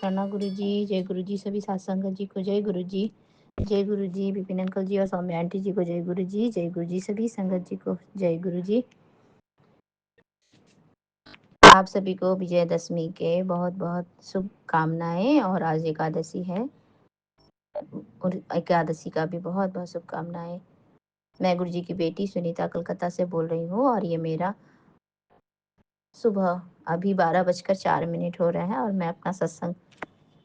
शुक्राना गुरु जी, जय गुरु जी, सभी सात संगत जी को जय गुरु जी, जय गुरु जी, विपिन अंकल जी और सौम्या आंटी जी को जय गुरु जी, जय गुरु जी, सभी संगत जी को जय गुरु जी। आप सभी को विजयदशमी के बहुत बहुत शुभकामनाएं और आज एकादशी है और एकादशी का भी बहुत बहुत शुभकामनाएं। मैं गुरु जी की बेटी सुनीता कलकत्ता से बोल रही हूँ और ये मेरा सुबह अभी 12:04 हो रहे हैं और मैं अपना सत्संग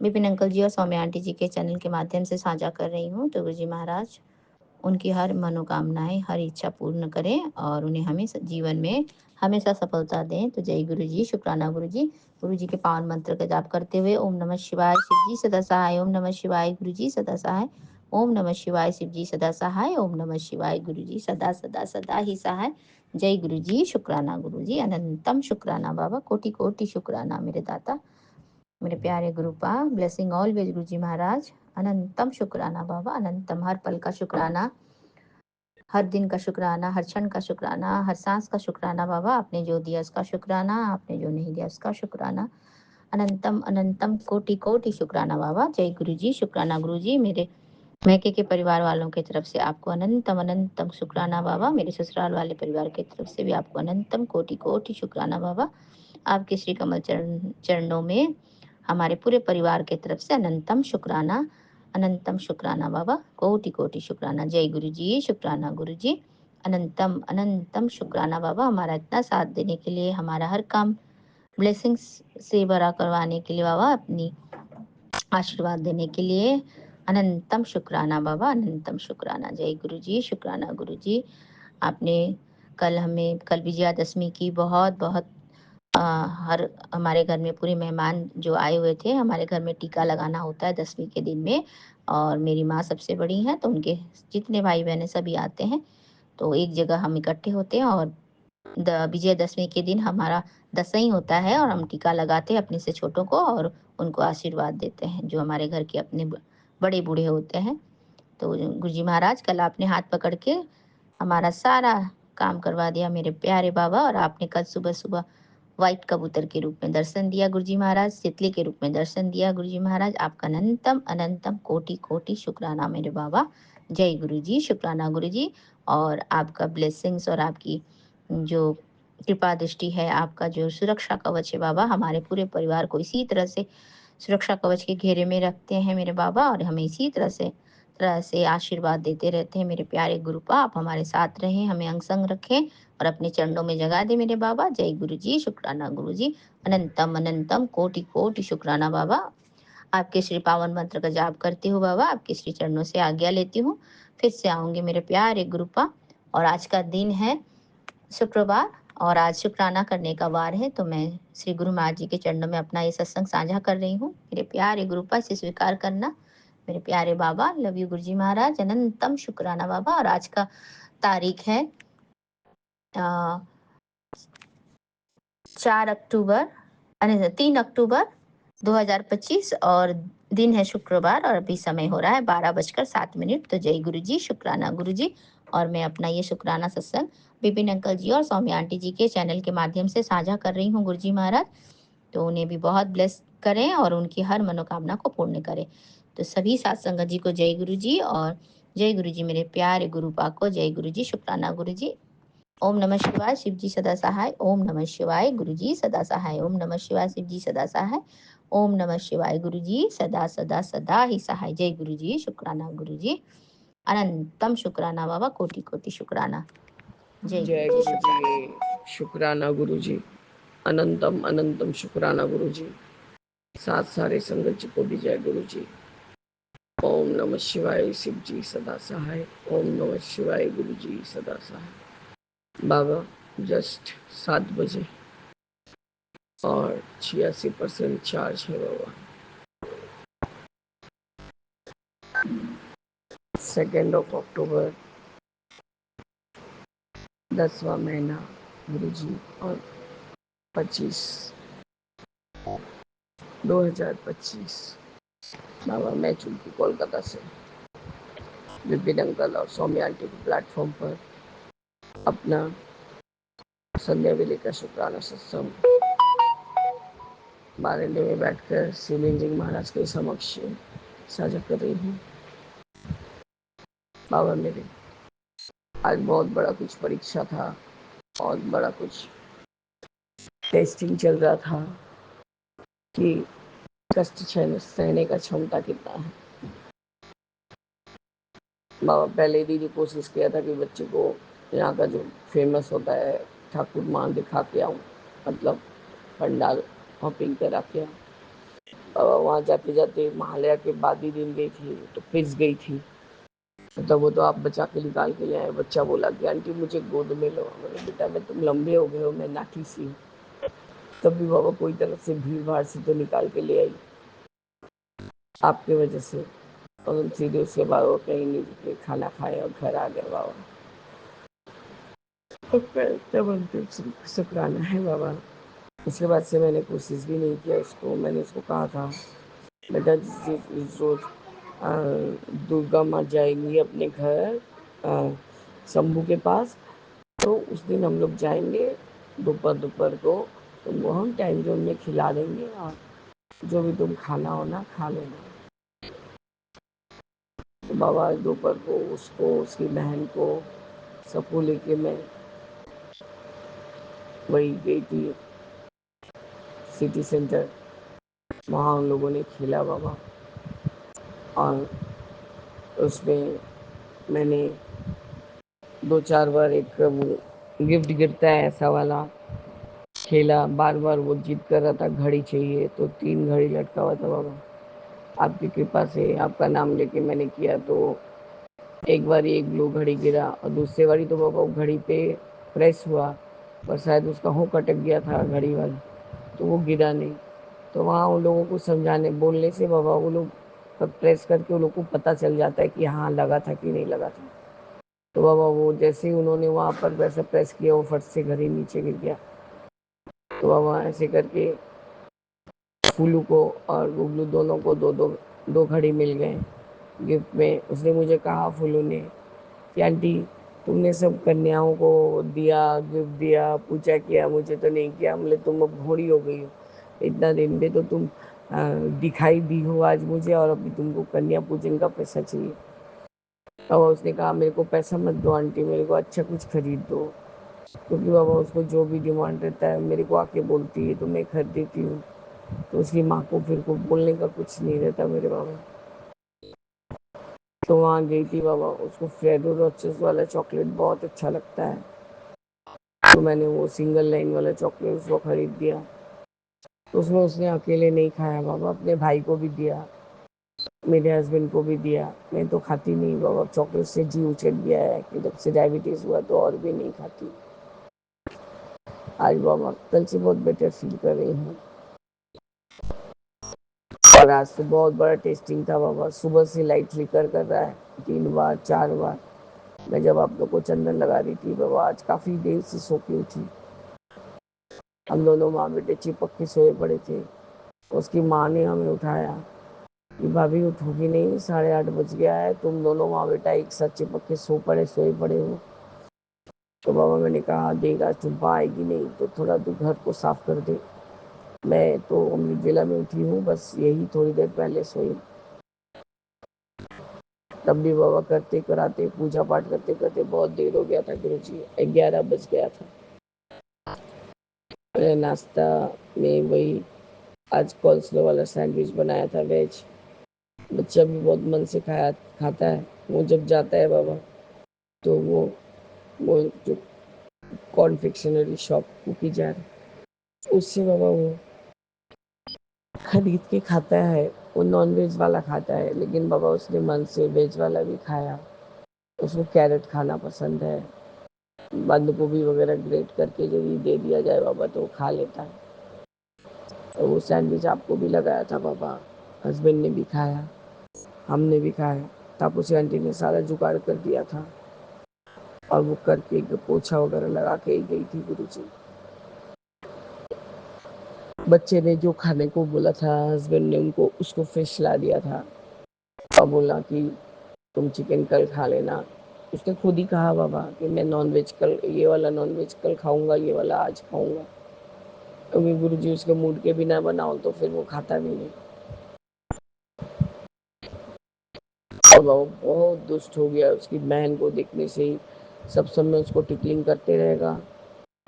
विपिन अंकल जी और सौम्या आंटी जी के चैनल के माध्यम से साझा कर रही हूँ। तो गुरु जी महाराज उनकी हर मनोकामनाएं, हर इच्छा पूर्ण करें और उन्हें हमेशा जीवन में हमेशा सफलता दें। तो जय गुरु जी, शुक्राना गुरु जी। गुरु जी के पावन मंत्र का जाप करते हुए ओम नमः शिवाय, शिव जी सदा सहाय, ओम नमः शिवाय, गुरु जी सदा सहाय, ओम नमः शिवाय, शिव जी सदा सहाय, ओम नमः शिवाय, गुरु जी सदा सदा सदा ही सहाय। जय गुरु जी, शुक्राना गुरु जी, अनंतम शुक्राना बाबा, कोटि कोटि शुक्राना मेरे दाता, मेरे प्यारे गुरुपा, ब्लेसिंग ऑलवेज गुरु जी महाराज, अनंतम शुक्राना बाबा, अनंतम, हर पल का शुक्राना, हर दिन का शुक्राना, हर क्षण का शुक्राना, हर सांस का शुक्राना बाबा, आपने जो दिया उसका शुक्राना, आपने जो नहीं दिया उसका शुक्राना, अनंतम अनंतम कोटि कोटि शुक्राना बाबा। जय गुरु जी, शुक्राना गुरु जी। मेरे मैके के परिवार वालों की तरफ से आपको अनंतम अनंतम शुक्राना बाबा, मेरे ससुराल वाले परिवार की तरफ से भी आपको अनंतम कोटि कोटि शुक्राना बाबा। आपके श्री कमल चरणों में हमारे पूरे परिवार की तरफ से अनंतम शुक्राना, अनंतम शुक्राना बाबा, कोटि कोटि शुक्राना। जय गुरु जी, शुक्राना गुरु जी, अनंतम अनंतम शुक्राना बाबा, हमारा इतना साथ देने के लिए, हमारा हर काम ब्लेसिंग्स से भरा करवाने के लिए बाबा, अपनी आशीर्वाद देने के लिए अनंतम शुक्राना बाबा, अनंतम शुक्राना। जय गुरु जी, शुक्राना गुरु जी। आपने कल विजयादशमी की बहुत बहुत हर हमारे घर में पूरे मेहमान जो आए हुए थे, हमारे घर में टीका लगाना होता है दसवीं के दिन में और मेरी माँ सबसे बड़ी हैं तो उनके जितने भाई बहन हैं सभी आते हैं। तो एक जगह हम इकट्ठे होते हैं और विजयदशमी के दिन हमारा दसवीं होता है और हम टीका लगाते हैं अपने से छोटों को और उनको आशीर्वाद देते हैं जो हमारे घर के अपने बड़े बूढ़े होते हैं। तो गुरुजी महाराज कल आपने हाथ पकड़ के हमारा सारा काम करवा दिया मेरे प्यारे बाबा और आपने कल सुबह सुबह व्हाइट कबूतर के रूप में दर्शन दिया गुरुजी महाराज, तितली के रूप में दर्शन दिया गुरुजी महाराज। आपका अनंतम अनंतम कोटि कोटि शुक्राना मेरे बाबा। जय गुरु जी, शुक्राना गुरु जी। और आपका ब्लेसिंग्स और आपकी जो कृपा दृष्टि है, आपका जो सुरक्षा कवच है बाबा, हमारे पूरे परिवार को इसी तरह से सुरक्षा कवच के घेरे में रखते हैं मेरे बाबा और हमें इसी तरह से आशीर्वाद देते रहते हैं मेरे प्यारे गुरुपा। आप हमारे साथ रहें, हमें अंग संग रखें और अपने चरणों में जगा दे मेरे बाबा। जय गुरु जी, शुक्राना गुरु जी, अनंतम अनंतम कोटि कोटि शुक्राना बाबा। आपके श्री पावन मंत्र का जाप करती हूँ बाबा, आपके श्री चरणों से आज्ञा लेती हूँ, फिर से आऊंगी मेरे प्यारे गुरुपा। और आज का दिन है शुक्रवार और आज शुक्राना करने का वार है, तो मैं श्री गुरु महाराज जी के चरणों में अपना ये सत्संग साझा कर रही हूँ। मेरे प्यारे गुरुपा इसे स्वीकार करना मेरे प्यारे बाबा। लव यू गुरुजी महाराज, अनंतम शुक्राना बाबा। और आज का तारीख है 3 अक्टूबर 2025 और दिन है शुक्रवार और अभी समय हो रहा है 12:07। तो जय गुरु जी, शुक्राना गुरु जी। और मैं अपना ये शुक्राना सत्संग विपिन अंकल जी और सौम्या आंटी जी के चैनल के माध्यम से साझा कर रही हूँ गुरु जी महाराज। तो उन्हें भी बहुत ब्लेस करें और उनकी हर मनोकामना को पूर्ण करें। तो सभी सात संगत जी को जय गुरु जी और जय गुरु जी मेरे प्यारे गुरुपा को जय गुरु जी, शुक्राना गुरु जी। ओम नमः शिवाय, शिव जी सदा सहाय, ओम नमः शिवाय, गुरु जी सदा सहाय, ओम नमः शिवाय, शिव जी सदा सहाय, ओम नमः शिवाय, गुरु जी सदा सदा सदा ही सहाय। जय गुरु जी, शुक्राना गुरु जी, अनंतम शुक्राना बाबा, कोटि कोटि शुक्राना। जय जय गुरु जी, गुरु शुक्राना। जी, शुक्राना गुरु जी, अनंतम अनंतम शुक्राना गुरु जी। साथ सारे संगत जी को भी जय गुरु जी। ओम नमः शिवाय, शिव जी सदा सहाय, ओम नमः शिवाय, गुरु जी सदा सहाय। बाबा जस्ट 7 बजे और 86% चार्ज है बाबा। 2 अक्टूबर 10वां महीना गुरु जी और 25/2025। बाबा मैं चूंकि कोलकाता से विपिन अंकल और सौम्या आंटी के प्लेटफॉर्म पर अपना संध्या वेले का शुक्राना सत्संग बारंडे में बैठकर शिवलिंग जी महाराज के समक्ष साझा कर रही हूँ। बाबा मेरे, आज बहुत बड़ा कुछ परीक्षा था, बहुत बड़ा कुछ टेस्टिंग चल रहा था कि कष्ट सहने का क्षमता कितना है। बाबा पहले ही भी कोशिश किया था कि बच्चे को यहाँ का जो फेमस होता है ठाकुर मान दिखा के आऊँ, मतलब पंडाल हॉपिंग करा के आऊँ। बाबा वहाँ जाते जाते महालया के बाद ही दिन गई थी तो फिस गई थी, मतलब वो तो आप बचा के निकाल के ले आए। बच्चा बोला कि आंटी मुझे गोद में लो। मैंने बेटा मैं तुम लंबे हो गए हो, मैं नाठी सी हूँ। तब भी बाबा कोई तरह से भीड़ भाड़ से तो निकाल के ले आई आपके वजह से। और हम सीधे उसके बाद वो कहीं नहीं रुके, खाना खाए और घर आ गए बाबा। शुक्राना है बाबा। उसके बाद से मैंने कोशिश भी नहीं किया उसको। मैंने उसको कहा था बेटा जिस रोज दुर्गा माँ जाएंगी अपने घर शंभू के पास, तो उस दिन हम लोग जाएंगे दोपहर दोपहर को, तुमको हम टाइम जोन में खिला देंगे और जो भी तुम खाना होना खा लेना। तो बाबा आज दोपहर को उसको, उसकी बहन को, सबको लेके मैं वही गई थी सिटी सेंटर। वहाँ उन लोगों ने खेला बाबा, और उसमें मैंने 2-4 बार एक वो गिफ्ट गिरता है ऐसा वाला खेला। बार बार वो जिद कर रहा था घड़ी चाहिए, तो 3 घड़ी लटका हुआ था बाबा। आपकी कृपा से आपका नाम लेके मैंने किया तो एक बार एक ब्लू घड़ी गिरा, और दूसरी बारी तो बाबा घड़ी पे प्रेस हुआ, पर शायद उसका हुक अटक गया था घड़ी वाला, तो वो गिरा नहीं। तो वहाँ उन लोगों को समझाने बोलने से बाबा वो लोग प्रेस करके उन लोग को पता चल जाता है कि हाँ लगा था कि नहीं लगा था। तो बाबा वो जैसे ही उन्होंने वहाँ पर वैसा प्रेस किया, वो फट से घड़ी नीचे गिर गया। तो बाबा ऐसे करके फूलू को और गुगलू दोनों को दो घड़ी मिल गए गिफ्ट में। उसने मुझे कहा फूलू ने कि आंटी तुमने सब कन्याओं को दिया, गिफ्ट दिया, पूजा किया, मुझे तो नहीं किया। बोले तुम अब घोड़ी हो गई हो, इतना दिन में तो तुम दिखाई दी हो आज मुझे, और अभी तुमको कन्या पूजन का पैसा चाहिए। और उसने कहा मेरे को पैसा मत दो आंटी, मेरे को अच्छा कुछ खरीद दो, क्योंकि बाबा उसको जो भी डिमांड रहता है मेरे को आके बोलती है तो मैं खरीद देती हूँ। तो उसकी माँ को फिर को बोलने का कुछ नहीं रहता मेरे बाबा। तो वहाँ गई थी बाबा, उसको फेरो रोचेस वाला चॉकलेट बहुत अच्छा लगता है, तो मैंने वो सिंगल लाइन वाला चॉकलेट उसको खरीद दिया। तो उसमें उसने अकेले नहीं खाया बाबा, अपने भाई को भी दिया, मेरे हस्बैंड को भी दिया। मैं तो खाती नहीं बाबा, चॉकलेट से जी उचट गया है कि जब से डायबिटीज़ हुआ तो और भी नहीं खाती। आज बाबा कल से बहुत बेटर फील कर रही हूँ। और आज तो बहुत बड़ा टेस्टिंग था बाबा, सुबह से लाइट फ्लिकर कर रहा है 3 बार 4 बार। मैं जब आप लोग को चंदन लगा रही थी बाबा, आज काफ़ी देर से सो के उठी। हम दोनों माँ बेटे चिपक के सोए पड़े थे। उसकी माँ ने हमें उठाया कि भाभी उठोगी नहीं, 8:30 बज गया है, तुम दोनों माँ बेटा एक साथ चिपक के सोए पड़े हो। तो बाबा मैंने कहा देख आज चुम्पा आएगी नहीं तो थोड़ा तू घर को साफ कर दे। मैं तो अमृत वेला में उठी हूँ, बस यही थोड़ी देर पहले सोई। तब भी बाबा करते कराते पूजा पाठ करते करते बहुत देर हो गया था गुरु जी, 11 बज गया था। मैंने नाश्ता में वही आज कॉल्स्लो वाला सैंडविच बनाया था वेज। बच्चा भी बहुत मन से खाता है। वो जब जाता है बाबा तो वो जो कॉन्फेक्शनरी शॉप कुकी जार, उससे बाबा वो खरीद के खाता है। वो नॉन वेज वाला खाता है, लेकिन बाबा उसने मन से वेज वाला भी खाया। उसको कैरेट खाना पसंद है, बंद गोभी वगैरह ग्रेट करके यदि दे दिया जाए बाबा तो वो खा लेता है। तो वो सैंडविच आपको भी लगाया था बाबा, हस्बैंड ने भी खाया, हमने भी खाया। तापसी आंटी ने सारा जुगाड़ कर दिया था, और वो करके पोछा वगैरह लगा के ही गई थी गुरु जी। बच्चे ने जो खाने को बोला था हस्बैंड ने उनको उसको फिश ला दिया था, और बोला कि तुम चिकन कल खा लेना। उसने खुद ही कहा बाबा कि मैं नॉनवेज कल, ये वाला नॉनवेज कल खाऊंगा, ये वाला आज खाऊंगा। अभी गुरु जी उसके मूड के बिना बनाओ तो फिर वो खाता भी नहीं। और वो बहुत दुष्ट हो गया, उसकी बहन को देखने से ही सब समय उसको टिकलिंग करते रहेगा,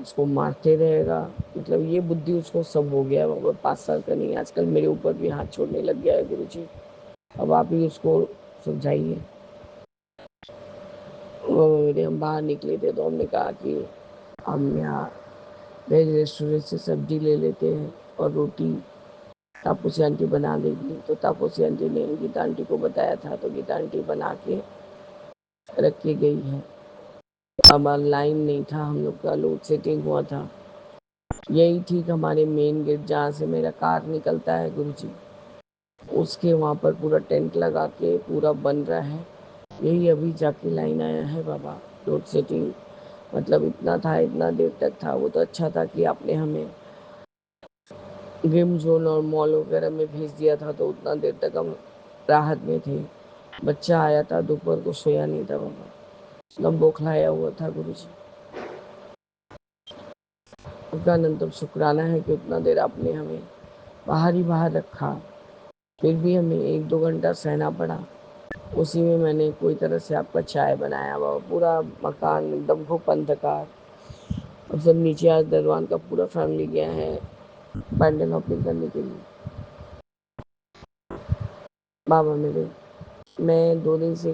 उसको मारते रहेगा। मतलब ये बुद्धि उसको सब हो गया। वो 5 साल का नहीं, आजकल मेरे ऊपर भी हाथ छोड़ने लग गया है गुरु जी। अब आप ही उसको समझाइए। हम बाहर निकले थे तो हमने कहा कि हम यहाँ वेज रेस्टोरेंट से सब्जी ले लेते हैं और रोटी तापसी आंटी बना देगी। तो तापसी आंटी ने गीता आंटी को बताया था, तो गीता आंटी बना के रख के गई है। अब लाइन नहीं था, हम लोग का लोड सेटिंग हुआ था। यही ठीक हमारे मेन गेट जहाँ से मेरा कार निकलता है गुरुजी, उसके वहाँ पर पूरा टेंट लगा के पूरा बन रहा है। यही अभी जाके लाइन आया है बाबा। लोड सेटिंग मतलब इतना था, इतना देर तक था। वो तो अच्छा था कि आपने हमें गेम जोन और मॉल वगैरह में भेज दिया था, तो उतना देर तक हम राहत में थे। बच्चा आया था, दोपहर को सोया नहीं था बाबा, एकदम बौखलाया हुआ था गुरुजी। उसका अनंतम शुक्राना है कि उतना देर आपने हमें बाहर ही बाहर रखा, फिर भी हमें 1-2 घंटा सहना पड़ा। उसी में मैंने कोई तरह से आपका चाय बनाया बाबा। पूरा मकान एकदम खूब अंधकार। और सब नीचे आज दरवान का पूरा फैमिली गया है पैंडल ओपनिंग करने के लिए। बाबा मेरे, मैं 2 दिन से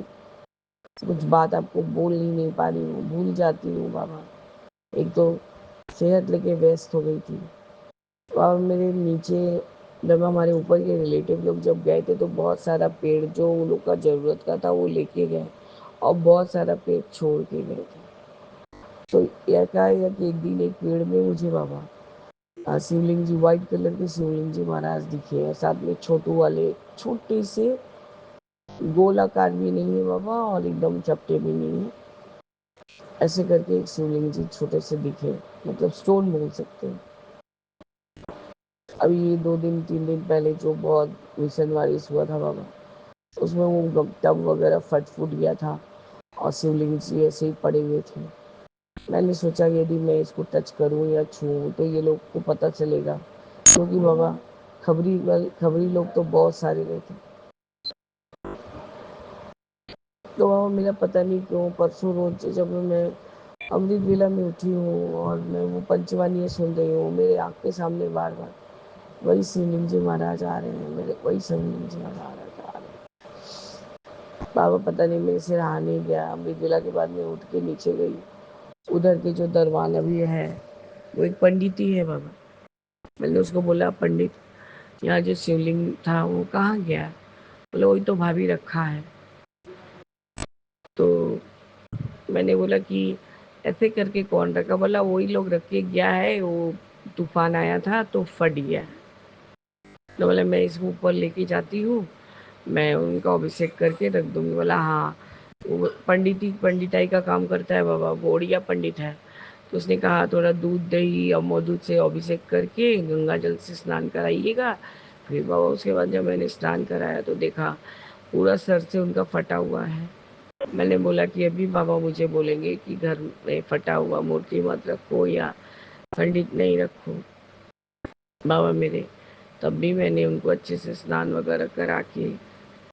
कुछ बात आपको बोल ही नहीं पा रही हूँ, भूल जाती हूँ बाबा। एक तो सेहत लेके व्यस्त हो गई थी और मेरे नीचे जब हमारे ऊपर के रिलेटिव लोग जब गए थे तो बहुत सारा पेड़ जो उन लोग का ज़रूरत का था वो लेके गए और बहुत सारा पेड़ छोड़ के गए थे। तो एकाएक एक दिन एक पेड़ में मुझे बाबा शिवलिंग जी, वाइट कलर के शिवलिंग जी महाराज दिखे और साथ में छोटू वाले, छोटे से, गोलाकार भी नहीं है बाबा और एकदम चपटे भी नहीं है, ऐसे करके एक शिवलिंग जी छोटे से दिखे। मतलब स्टोन बोल सकते हैं। अभी ये 2 दिन 3 दिन पहले जो बहुत मिशन वारिस हुआ था बाबा, उसमें वो टब वगैरह फट फूट गया था और शिवलिंग जी ऐसे ही पड़े हुए थे। मैंने सोचा यदि मैं इसको टच करूं या छूऊं तो ये लोग को पता चलेगा, क्योंकि बाबा खबरी लोग तो बहुत सारे रहते। तो बाबा मेरा पता नहीं क्यों परसों रोज जब मैं अमृत वेला में उठी हूँ और मैं वो पंचवानी सुन रही हूँ, मेरे आँख के सामने बार बार वही शिवलिंग जी महाराज आ रहे हैं, मेरे वही शिवलिंग जी महाराज आ रहे हैं। बाबा पता नहीं मेरे से रहा नहीं गया। अमृत वेला के बाद मैं उठ के नीचे गई। उधर के जो दरबान अभी है वो एक पंडित ही है बाबा। मैंने उसको बोला, पंडित यहाँ जो शिवलिंग था वो कहाँ गया? बोला वही तो भाभी रखा है। तो मैंने बोला कि ऐसे करके कौन रखा? बोला वही लोग रख के गया है, वो तूफान आया था तो फट गया। तो बोला मैं इसको ऊपर लेके जाती हूँ, मैं उनका अभिषेक करके रख दूंगी। बोला हाँ, वो पंडिताई का काम करता है बाबा, बढ़िया पंडित है। तो उसने कहा थोड़ा दूध दही और मधु से अभिषेक करके गंगा जल से स्नान कराइएगा। फिर बाबा उसके बाद जब मैंने स्नान कराया तो देखा पूरा सर से उनका फटा हुआ है। मैंने बोला कि अभी बाबा मुझे बोलेंगे कि घर में फटा हुआ मूर्ति मत रखो या पंडित नहीं रखो बाबा मेरे। तब भी मैंने उनको अच्छे से स्नान वगैरह करा के,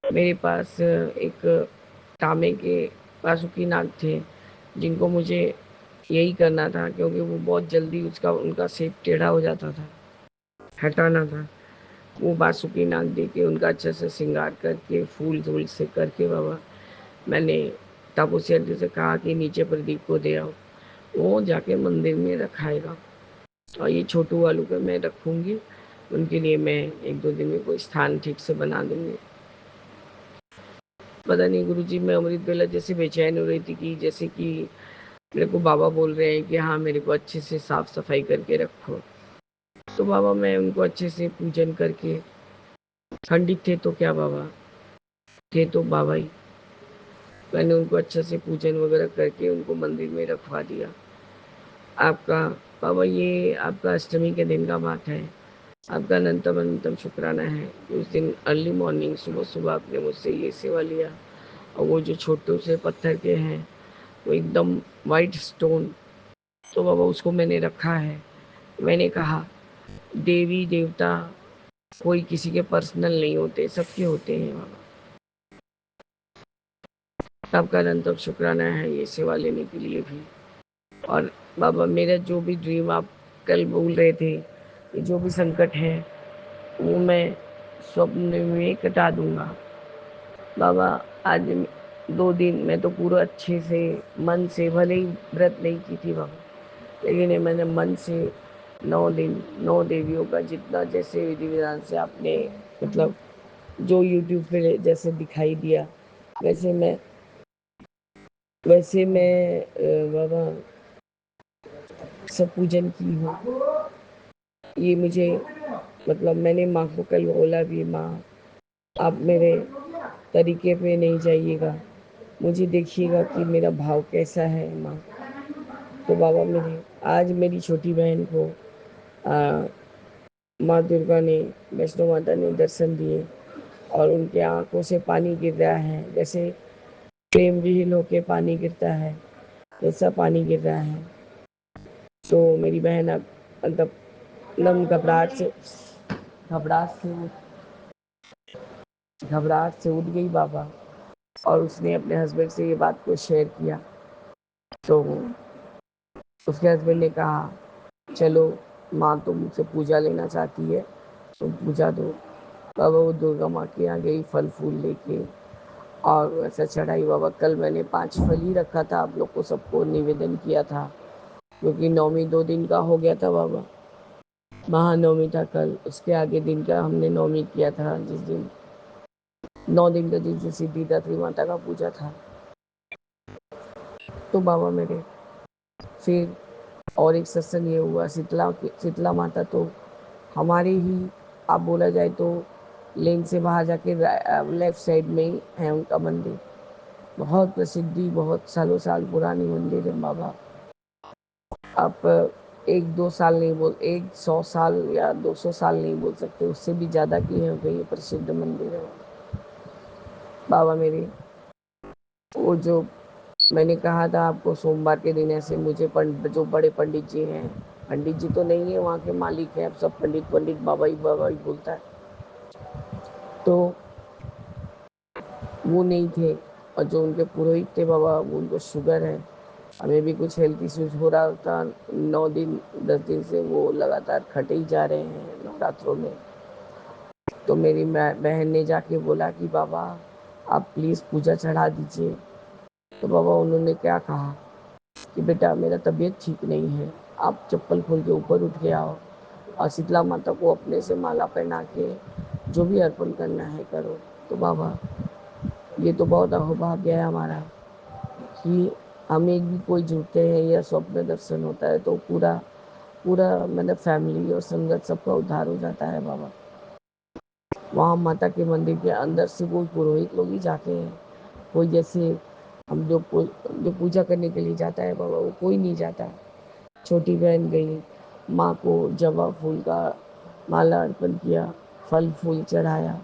मेरे पास एक तांबे के बासुकी नाग थे जिनको मुझे यही करना था, क्योंकि वो बहुत जल्दी उसका उनका शेप टेढ़ा हो जाता था, हटाना था। वो बासुकी नाग दे के उनका अच्छे से श्रृंगार करके फूल धूल से करके बाबा मैंने तापसी आंटी से कहा कि नीचे प्रदीप को दे आओ, वो जाके मंदिर में रखाएगा और ये छोटू वालों को मैं रखूँगी। उनके लिए मैं 1-2 दिन में कोई स्थान ठीक से बना दूँगी। पता नहीं गुरुजी, मैं अमृत वेला जैसे बेचैन हो रही थी कि जैसे कि मेरे को बाबा बोल रहे हैं कि हाँ मेरे को अच्छे से साफ सफाई करके रखो। तो बाबा मैं उनको अच्छे से पूजन करके, पंडित थे तो क्या बाबा, थे तो बाबा ही, मैंने उनको अच्छे से पूजन वगैरह करके उनको मंदिर में रखवा दिया। आपका बाबा ये आपका अष्टमी के दिन का बात है। आपका अनंतम अनंतम शुक्राना है कि उस दिन अर्ली मॉर्निंग सुबह सुबह आपने मुझसे ये सेवा लिया। और वो जो छोटे से पत्थर के हैं वो एकदम वाइट स्टोन, तो बाबा उसको मैंने रखा है। मैंने कहा देवी देवता कोई किसी के पर्सनल नहीं होते, सबके होते हैं बाबा। आपका अनंत शुक्राना है ये सेवा लेने के लिए भी। और बाबा मेरा जो भी ड्रीम आप कल बोल रहे थे, ये जो भी संकट है वो मैं स्वप्न में कटा दूंगा बाबा। आज 2 दिन मैं तो पूरा अच्छे से मन से, भले ही व्रत नहीं की थी बाबा, लेकिन ये मैंने मन से 9 दिन 9 देवियों का जितना जैसे विधि विधान से आपने मतलब जो यूट्यूब पे जैसे दिखाई दिया वैसे मैं बाबा सब पूजन की हूँ। ये मुझे मतलब मैंने माँ को कल बोला भी, माँ आप मेरे तरीके पे नहीं जाइएगा, मुझे देखिएगा कि मेरा भाव कैसा है माँ। तो बाबा मेरे आज मेरी छोटी बहन को माँ दुर्गा ने, वैष्णो माता ने दर्शन दिए और उनके आंखों से पानी गिर रहा है, जैसे प्रेम विहीन होके पानी गिरता है वैसा पानी गिर रहा है। तो मेरी बहन अब मतलब एकदम घबराहट से घबराहट से उठ गई बाबा, और उसने अपने हस्बैंड से ये बात को शेयर किया। तो उसके हस्बैंड ने कहा चलो माँ तो मुझसे पूजा लेना चाहती है तो पूजा दो। बाबा वो दुर्गा माँ के यहाँ गई फल फूल लेके और वैसा चढ़ाई बाबा। कल मैंने 5 फल ही रखा था, आप लोग को सबको निवेदन किया था, क्योंकि नौमी 2 दिन का हो गया था बाबा। महानवमी था कल, उसके आगे दिन का हमने नौमी किया था, जिस दिन 9 दिन का जिस दिन सिद्धिदात्री माता का पूजा था। तो बाबा मेरे फिर और एक सत्संग ये हुआ, शीतला माता तो हमारे ही आप बोला जाए तो लेन से बाहर जाके लेफ्ट साइड में ही है उनका मंदिर। बहुत प्रसिद्धि, बहुत सालों साल पुरानी मंदिर है बाबा। आप 1-2 साल नहीं बोल, 100 साल या 200 साल नहीं बोल सकते, उससे भी ज़्यादा की है ये प्रसिद्ध मंदिर है बाबा मेरे। वो जो मैंने कहा था आपको सोमवार के दिन ऐसे मुझे जो बड़े पंडित जी हैं, पंडित जी तो नहीं है वहाँ के मालिक हैं, अब सब पंडित पंडित बाबा ही बोलता है, तो वो नहीं थे। और जो उनके पुरोहित थे बाबा, वो उनको शुगर है, हमें भी कुछ हेल्थ इश्यूज हो रहा था। 9 दिन 10 दिन से वो लगातार खटे ही जा रहे हैं नवरात्रों में। तो मेरी बहन ने जाके बोला कि बाबा आप प्लीज़ पूजा चढ़ा दीजिए। तो बाबा उन्होंने क्या कहा कि बेटा मेरा तबीयत ठीक नहीं है, आप चप्पल खोल के ऊपर उठ के आओ और शीतला माता को अपने से माला पहना के जो भी अर्पण करना है करो। तो बाबा ये तो बहुत अहोभाग्य है हमारा कि हम एक भी कोई जुड़ते हैं या स्वप्न दर्शन होता है तो पूरा पूरा मतलब फैमिली और संगत सबका उद्धार हो जाता है बाबा। वहाँ माता के मंदिर के अंदर से वो पुरोहित लोग ही जाते हैं, कोई जैसे हम जो पूजा करने के लिए जाता है बाबा वो कोई नहीं जाता। छोटी बहन गई, माँ को जवा फूल का माला अर्पण किया, फल फूल चढ़ाया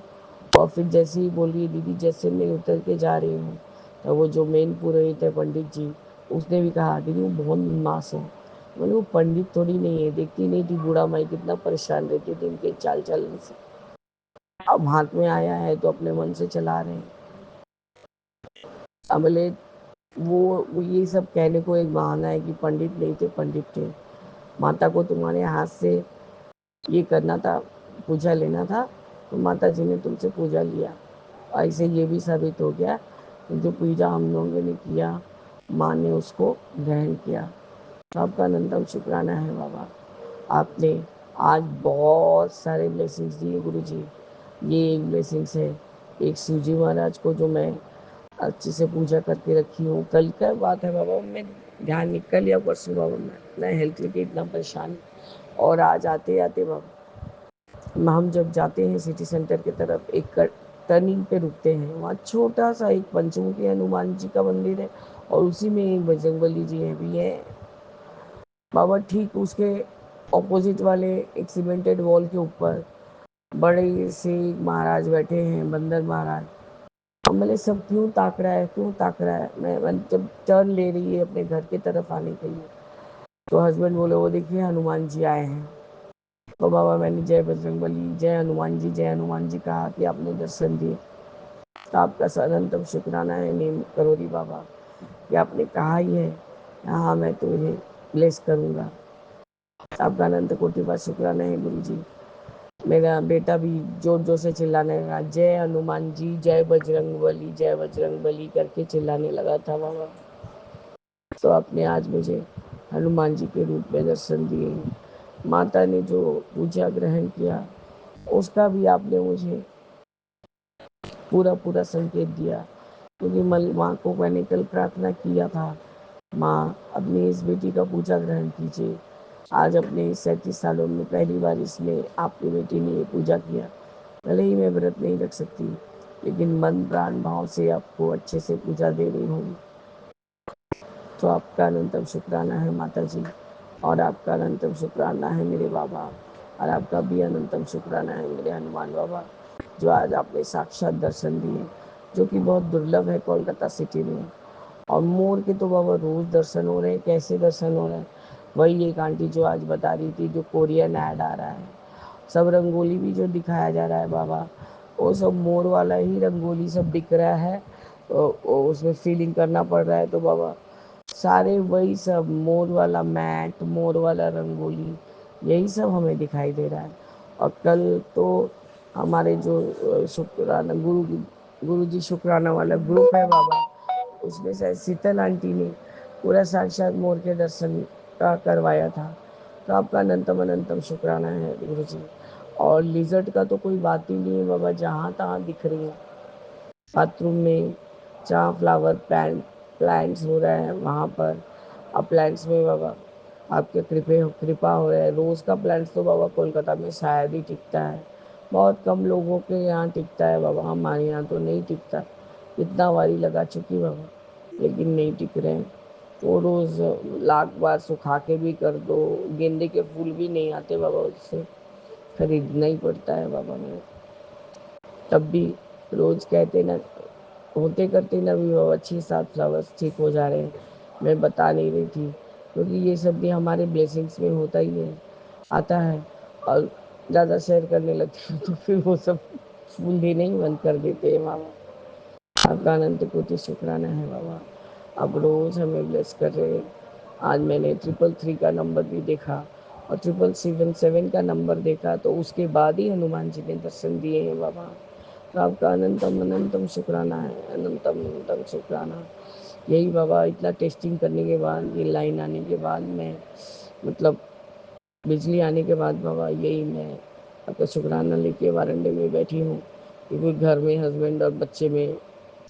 और फिर जैसे ही बोली दीदी जैसे मैं उतर के जा रही हूँ, तो वो जो मेन पुरोहित है पंडित जी, उसने भी कहा दीदी वो बहुत मास है। बोले वो पंडित थोड़ी नहीं है, देखती नहीं थी बूढ़ा माई कितना परेशान रहती थी उनके चाल चलन से, अब हाथ में आया है तो अपने मन से चला रहे हैं। अब बोले वो ये सब कहने को एक बहाना है कि पंडित नहीं थे, पंडित थे। माता को तुम्हारे हाथ से ये करना था, पूजा लेना था, तो माता जी ने तुमसे पूजा लिया। ऐसे ये भी साबित हो गया कि जो पूजा हम लोगों ने किया माँ ने उसको ग्रहण किया। तो आपका अनंतम शुक्राना है बाबा। आपने आज बहुत सारे ब्लेसिंग्स दिए गुरु जी। ये एक ब्लेसिंग्स है, एक शिवजी महाराज को जो मैं अच्छे से पूजा करके रखी हूँ। कल का बात है बाबा, मैं ध्यान नहीं, कल या परसों बाबा मैं हेल्थ लेके इतना परेशान। और आज आते आते बाबा हम जब जाते हैं सिटी सेंटर की तरफ, एक टर्निंग पे रुकते हैं, वहाँ छोटा सा एक पंचमुखी हनुमान जी का मंदिर है और उसी में एक बजरंगबली जी है भी है बाबा। ठीक उसके ऑपोजिट वाले एक सीमेंटेड वॉल के ऊपर बड़े से महाराज बैठे हैं, बंदर महाराज। हम बोले सब क्यों ताक रहा है, क्यों ताक रहा है। मैं जब टर्न ले रही है अपने घर की तरफ आने के लिए, तो हस्बैंड बोले वो देखिए हनुमान जी आए हैं। तो बाबा मैंने जय बजरंगबली, जय हनुमान जी, जय हनुमान जी कहा कि आपने दर्शन दिए। तो आपका अनंतम शुक्राना है नीम करोरी बाबा कि आपने कहा ही है, हाँ मैं तुझे ब्लेस करूँगा। आपका अनंत कोटि बार शुक्राना है गुरु जी। मेरा बेटा भी जोर जोर से चिल्लाने लगा, जय हनुमान जी, जय बजरंग बली करके चिल्लाने लगा था बाबा। तो आपने आज मुझे हनुमान जी के रूप में दर्शन दिए। माता ने जो पूजा ग्रहण किया उसका भी आपने मुझे पूरा पूरा संकेत दिया, क्योंकि माँ को मैंने कल प्रार्थना किया था, माँ अपनी इस बेटी का पूजा ग्रहण कीजिए। आज अपने 37 सालों में पहली बार इसमें आपकी बेटी ने ये पूजा किया। भले ही मैं व्रत नहीं रख सकती, लेकिन मन प्राण भाव से आपको अच्छे से पूजा दे रही हूँ। तो आपका अनंतम शुक्राना है माता जी, और आपका अनंतम शुक्राना है मेरे बाबा, और आपका भी अनंतम शुक्राना है मेरे हनुमान बाबा, जो आज आपने साक्षात दर्शन दिए, जो कि बहुत दुर्लभ है कोलकाता सिटी में। और मोर के तो बाबा रोज दर्शन हो रहे हैं। कैसे दर्शन हो रहे हैं? वही एक आंटी जो आज बता रही थी, जो कोरियन ऐड आ रहा है, सब रंगोली भी जो दिखाया जा रहा है बाबा, वो सब मोर वाला ही रंगोली सब दिख रहा है। तो उसमें फीलिंग करना पड़ रहा है। तो बाबा सारे वही सब मोर वाला मैट, मोर वाला रंगोली, यही सब हमें दिखाई दे रहा है। और कल तो हमारे जो शुक्राना गुरु जी शुक्राना वाला ग्रुप है बाबा, उसमें से शीतल आंटी ने पूरा साक्षात मोर के दर्शन का करवाया था। तो आपका अनंतम अनंतम शुक्राना है गुरु जी। और लिजर्ट का तो कोई बात ही नहीं है बाबा, जहाँ तहाँ दिख रही है। बाथरूम में जहाँ फ्लावर प्लांट्स हो रहे हैं वहाँ पर, अब प्लांट्स में बाबा आपके कृपा हो रहा है। रोज़ का प्लांट्स तो बाबा कोलकाता में शायद ही टिकता है, बहुत कम लोगों के यहाँ टिकता है बाबा, हमारे यहाँ तो नहीं टिकता। इतना बारी लगा चुकी बाबा, लेकिन नहीं टिक रहे हैं। वो रोज़ लाख बार सुखा के भी कर दो, गेंदे के फूल भी नहीं आते बाबा, उससे खरीदना ही पड़ता है बाबा मेरे। तब भी रोज़ कहते ना, होते करते ना भी बाबा 6-7 फ्लावर्स ठीक हो जा रहे हैं। मैं बता नहीं रही थी, क्योंकि ये सब भी हमारे ब्लेसिंग्स में होता ही है, आता है। और ज़्यादा शेयर करने लगती हूँ तो फिर वो सब फूल देना ही बंद कर देते हैं बाबा। आपका अनंत कोटि शुक्राना है बाबा, आप रोज़ हमें ब्लेस कर रहे हैं। आज मैंने 333 का नंबर भी देखा और 7777 का नंबर देखा, तो उसके बाद ही हनुमान जी ने दर्शन दिए हैं बाबा। तो आपका अनंतम अनंतम शुक्राना है, अनंतम अनंतम शुक्राना। यही बाबा इतना टेस्टिंग करने के बाद, ये लाइन आने के बाद, मैं मतलब बिजली आने के बाद बाबा, यही मैं आपका शुक्राना लेके वारंडे में बैठी हूँ, क्योंकि घर में हस्बैंड और बच्चे में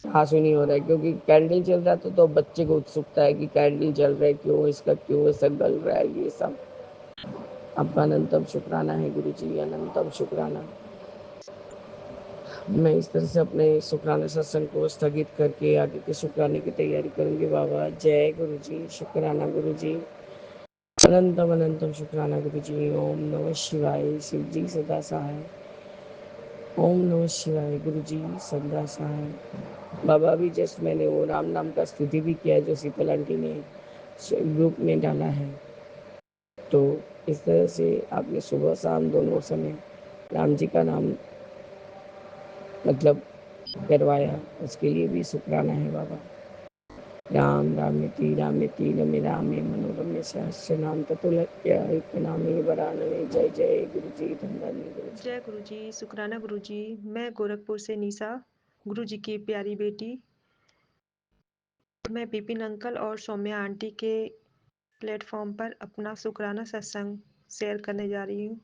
आंसू नहीं हो रहा है, क्योंकि कैंडल चल रहा था तो बच्चे को उत्सुकता है कि कैंडल जल रहा है, क्यों इसका क्यों ऐसा गल रहा है, ये सब। आपका अनंतम शुक्राना है गुरु जी, अनंतम शुक्राना। मैं इस तरह से अपने शुक्राना सत्संग को स्थगित करके आगे के शुक्राने की तैयारी करूंगी बाबा। जय गुरु जी, शुक्राना गुरु जी, अनंतम अनंतम शुक्राना गुरु जी। ओम नमः शिवाय, शिव जी सदा सहाय। ओम नमः शिवाय, गुरु जी सदा सहाय। बाबा भी जस्ट मैंने वो राम नाम का स्तुति भी किया, जो शीतल आंटी ने ग्रुप में डाला है। तो इस तरह से आपने सुबह शाम दोनों समय राम जी का नाम मतलब करवाया, उसके लिए भी शुक्राना है बाबा। राम रामेति रमे रामे मनोरमे सहस्र नाम ततुल्य एक नामे वरानने। जय जय गुरु जी, धन्यवाद गुरु जी। जय गुरु जी, शुक्राना गुरु जी। मैं गोरखपुर से निशा, गुरु जी की प्यारी बेटी। मैं विपिन अंकल और सौम्या आंटी के प्लेटफॉर्म पर अपना शुक्राना सत्संग शेयर करने जा रही हूँ।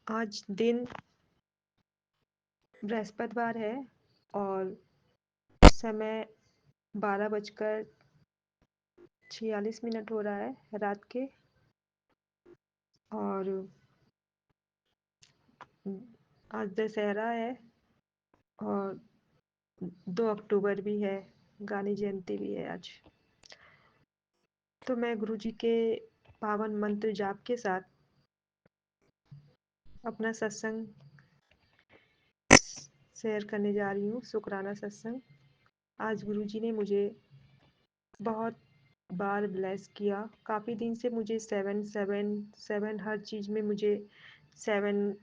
आज दिन बृहस्पतिवार है और समय 12:46 हो रहा है रात के। और आज दशहरा है और 2 अक्टूबर भी है, गांधी जयंती भी है आज। तो मैं गुरु जी के पावन मंत्र जाप के साथ अपना सत्संग शेयर करने जा रही हूँ, शुक्राना सत्संग। आज गुरु जी ने मुझे बहुत बार ब्लेस किया। काफ़ी दिन से मुझे 777 7 हर चीज़ में मुझे 7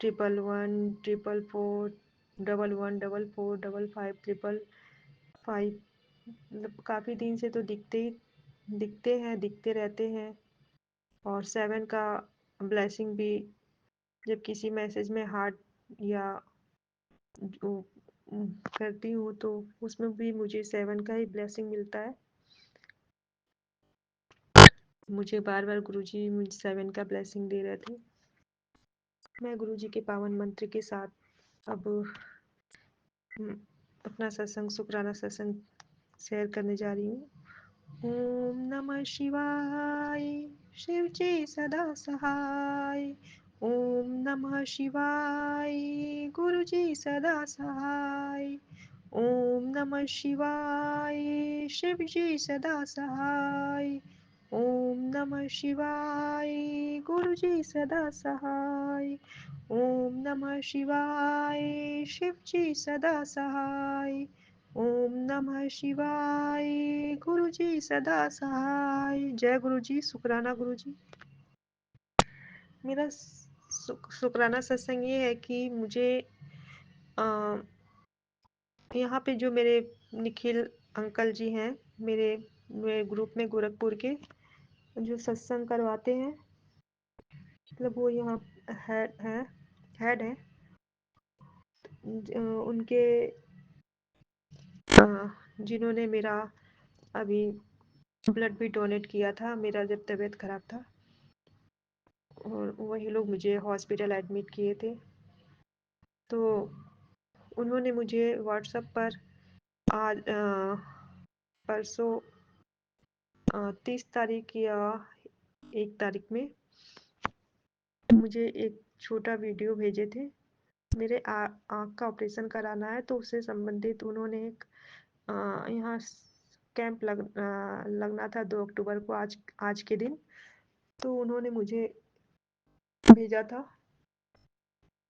1 1 4 4 11 4 4 5 मतलब काफ़ी दिन से तो दिखते रहते हैं। और 7 का ब्लेसिंग भी जब किसी मैसेज में हार्ट या जो करती हूँ तो उसमें भी मुझे 7 का ही ब्लेसिंग मिलता है। मुझे बार बार गुरुजी मुझे 7 का ब्लेसिंग दे रहे थे। मैं गुरुजी के पावन मंत्र के साथ अब अपना सत्संग शुक्राना सत्संग शेयर करने जा रही हूँ। ओम नमः शिवाय शिव जी सदा सहाय। ओम नमः शिवाय गुरु जी सदा सहाय। ओम नमः शिवाय शिव जी सदा सहाय। ओम नमः शिवाय गुरु जी सदा सहाय। ओम नमः शिवाय शिव जी सदा सहाय। ओम नमः शिवाय गुरु जी सदा सहाय। जय गुरु जी। शुक्राना गुरु जी। मेरा शुक्राना सत्संग ये है कि मुझे यहाँ पे जो मेरे निखिल अंकल जी हैं मेरे ग्रुप में गोरखपुर के जो सत्संग करवाते हैं, मतलब वो यहाँ हेड है उनके जिन्होंने मेरा अभी ब्लड भी डोनेट किया था मेरा जब तबीयत खराब था, और वही लोग मुझे हॉस्पिटल एडमिट किए थे। तो उन्होंने मुझे व्हाट्सएप पर आज परसों 30 तारीख या 1 तारीख में मुझे एक छोटा वीडियो भेजे थे। मेरे आँख का ऑपरेशन कराना है तो उससे संबंधित उन्होंने एक यहाँ कैंप लगना था 2 अक्टूबर को आज के दिन। तो उन्होंने मुझे भेजा था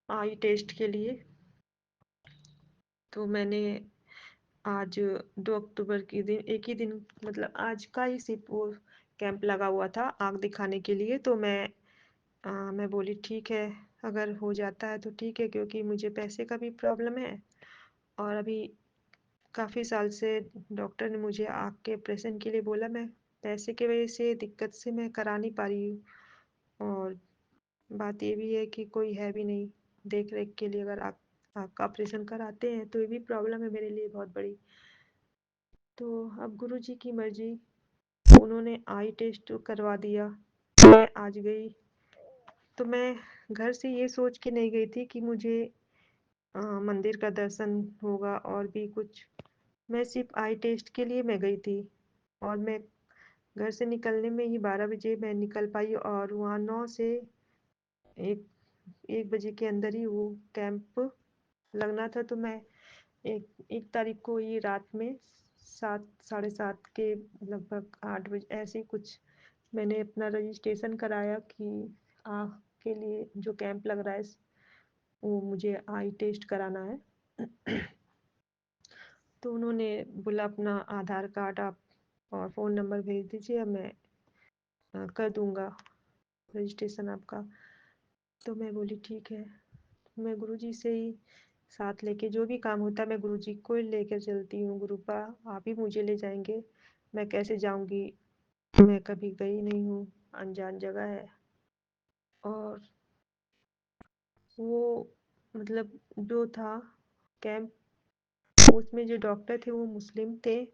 आई टेस्ट के लिए। तो मैंने आज 2 अक्टूबर के दिन एक ही दिन मतलब आज का ही सिर्फ वो कैंप लगा हुआ था आँख दिखाने के लिए। तो मैं बोली ठीक है, अगर हो जाता है तो ठीक है, क्योंकि मुझे पैसे का भी प्रॉब्लम है और अभी काफ़ी साल से डॉक्टर ने मुझे आँख के ऑपरेशन के लिए बोला। मैं पैसे की वजह से दिक्कत से मैं करा नहीं पा रही हूँ, और बात ये भी है कि कोई है भी नहीं देख रेख के लिए। अगर आँख का ऑपरेशन कराते हैं तो ये भी प्रॉब्लम है मेरे लिए बहुत बड़ी। तो अब गुरुजी की मर्जी, उन्होंने आई टेस्ट करवा दिया। मैं आज गई तो मैं घर से ये सोच के नहीं गई थी कि मुझे मंदिर का दर्शन होगा और भी कुछ। मैं सिर्फ आई टेस्ट के लिए मैं गई थी, और मैं घर से निकलने में ही 12 बजे मैं निकल पाई, और वहाँ 9 से 1 बजे के अंदर ही वो कैंप लगना था। तो मैं 1 तारीख को ही रात में 7 साढ़े 7 के लगभग 8 बजे ऐसे ही कुछ मैंने अपना रजिस्ट्रेशन कराया कि आँख के लिए जो कैंप लग रहा है वो मुझे आई टेस्ट कराना है। तो उन्होंने बोला अपना आधार कार्ड आप और फ़ोन नंबर भेज दीजिए, मैं कर दूंगा रजिस्ट्रेशन आपका। तो मैं बोली ठीक है। मैं गुरुजी से ही साथ लेके जो भी काम होता है मैं गुरुजी को ही लेकर चलती हूँ। गुरुपा आप ही मुझे ले जाएंगे, मैं कैसे जाऊंगी, मैं कभी गई नहीं हूँ, अनजान जगह है। और वो मतलब जो था कैंप, उसमें जो डॉक्टर थे वो मुस्लिम थे।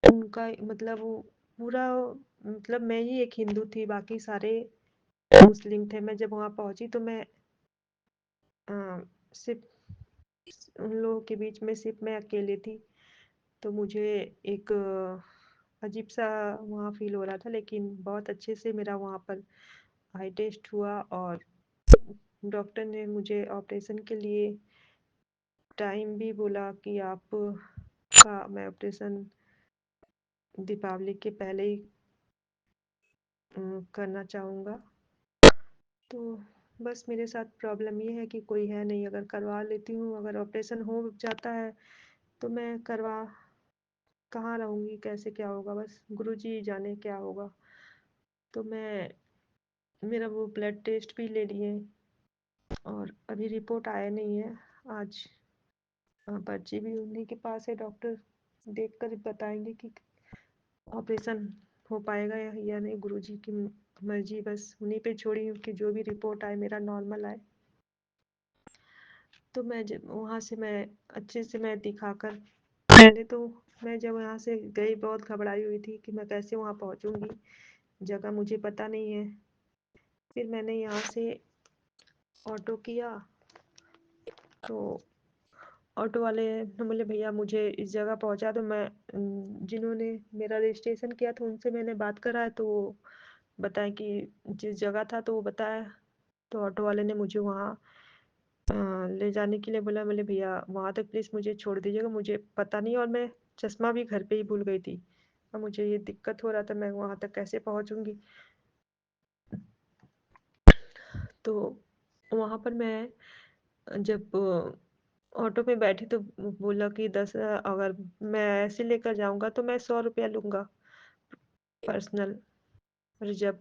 उनका मतलब वो पूरा मतलब मैं ही एक हिंदू थी, बाकी सारे मुस्लिम थे। मैं जब वहाँ पहुँची तो मैं सिर्फ उन लोगों के बीच में सिर्फ मैं अकेली थी। तो मुझे एक अजीब सा वहाँ फील हो रहा था, लेकिन बहुत अच्छे से मेरा वहाँ पर आई टेस्ट हुआ, और डॉक्टर ने मुझे ऑपरेशन के लिए टाइम भी बोला कि आप का मैं ऑपरेशन दीपावली के पहले ही करना चाहूँगा। तो बस मेरे साथ प्रॉब्लम ये है कि कोई है नहीं। अगर करवा लेती हूँ, अगर ऑपरेशन हो जाता है तो मैं करवा कहाँ रहूँगी, कैसे क्या होगा, बस गुरुजी जाने क्या होगा। तो मैं मेरा वो ब्लड टेस्ट भी ले लिए और अभी रिपोर्ट आया नहीं है। आज पर्ची भी उन्हीं के पास है, डॉक्टर देख कर बताएंगे कि ऑपरेशन हो पाएगा या नहीं। गुरुजी की मर्जी, बस उन्हीं पे छोड़ी हूँ कि जो भी रिपोर्ट आए मेरा नॉर्मल आए। तो मैं जब वहाँ से मैं अच्छे से मैं दिखाकर, पहले तो मैं जब यहाँ से गई बहुत घबराई हुई थी कि मैं कैसे वहाँ पहुँचूँगी, जगह मुझे पता नहीं है। फिर मैंने यहाँ से ऑटो किया तो ऑटो वाले ने बोले भैया मुझे इस जगह पहुँचा दो। मैं जिन्होंने मेरा रजिस्ट्रेशन किया था उनसे मैंने बात करा तो वो बताया कि जिस जगह था तो वो बताया। तो ऑटो वाले ने मुझे वहाँ ले जाने के लिए बोला। बोले भैया वहाँ तक प्लीज़ मुझे छोड़ दीजिएगा, मुझे पता नहीं और मैं चश्मा भी घर पे ही भूल गई थी और मुझे ये दिक्कत हो रहा था, मैं वहाँ तक कैसे पहुँचूँगी। तो वहाँ पर मैं जब ऑटो में बैठी तो बोला कि 10 अगर मैं ऐसे लेकर जाऊँगा तो मैं 100 रुपया लूँगा पर्सनल रिजर्व।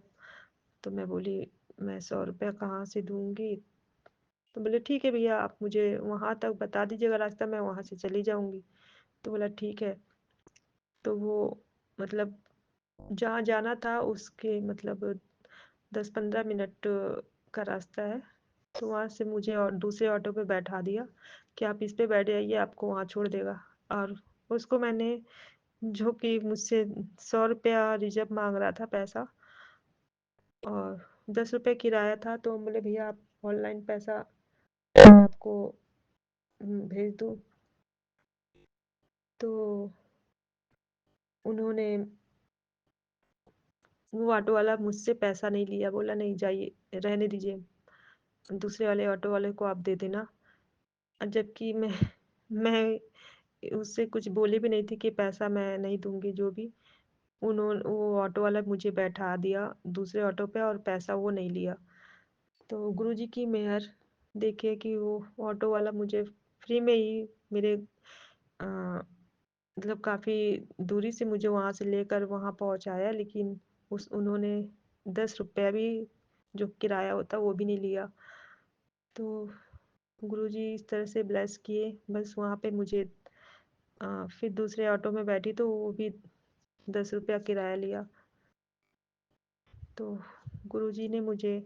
तो मैं बोली मैं 100 रुपया कहाँ से दूँगी। तो बोले ठीक है भैया आप मुझे वहाँ तक बता दीजिएगा रास्ता, मैं वहाँ से चली जाऊँगी। तो बोला ठीक है। तो वो मतलब जहाँ जाना था उसके मतलब 10-15 मिनट का रास्ता है। तो वहाँ से मुझे और दूसरे ऑटो पे बैठा दिया कि आप इस पे बैठ जाइए, आपको वहाँ छोड़ देगा। और उसको मैंने, जो कि मुझसे 100 रुपया रिजर्व मांग रहा था पैसा और 10 रुपये किराया था, तो बोले भैया आप ऑनलाइन पैसा मैं आपको भेज दूँ। तो उन्होंने, वो ऑटो वाला मुझसे पैसा नहीं लिया, बोला नहीं जाइए रहने दीजिए, दूसरे वाले ऑटो वाले को आप दे देना। जबकि मैं उससे कुछ बोली भी नहीं थी कि पैसा मैं नहीं दूंगी जो भी। वो ऑटो वाला मुझे बैठा दिया दूसरे ऑटो पे और पैसा वो नहीं लिया। तो गुरुजी की मेहर देखिए कि वो ऑटो वाला मुझे फ्री में ही मेरे मतलब काफ़ी दूरी से मुझे वहाँ से लेकर वहाँ पहुँचाया, लेकिन उस उन्होंने 10 रुपया भी जो किराया होता वो भी नहीं लिया। तो गुरुजी इस तरह से ब्लेस किए। बस वहाँ पे मुझे फिर दूसरे ऑटो में बैठी तो वो भी 10 रुपया किराया लिया। तो गुरुजी ने मुझे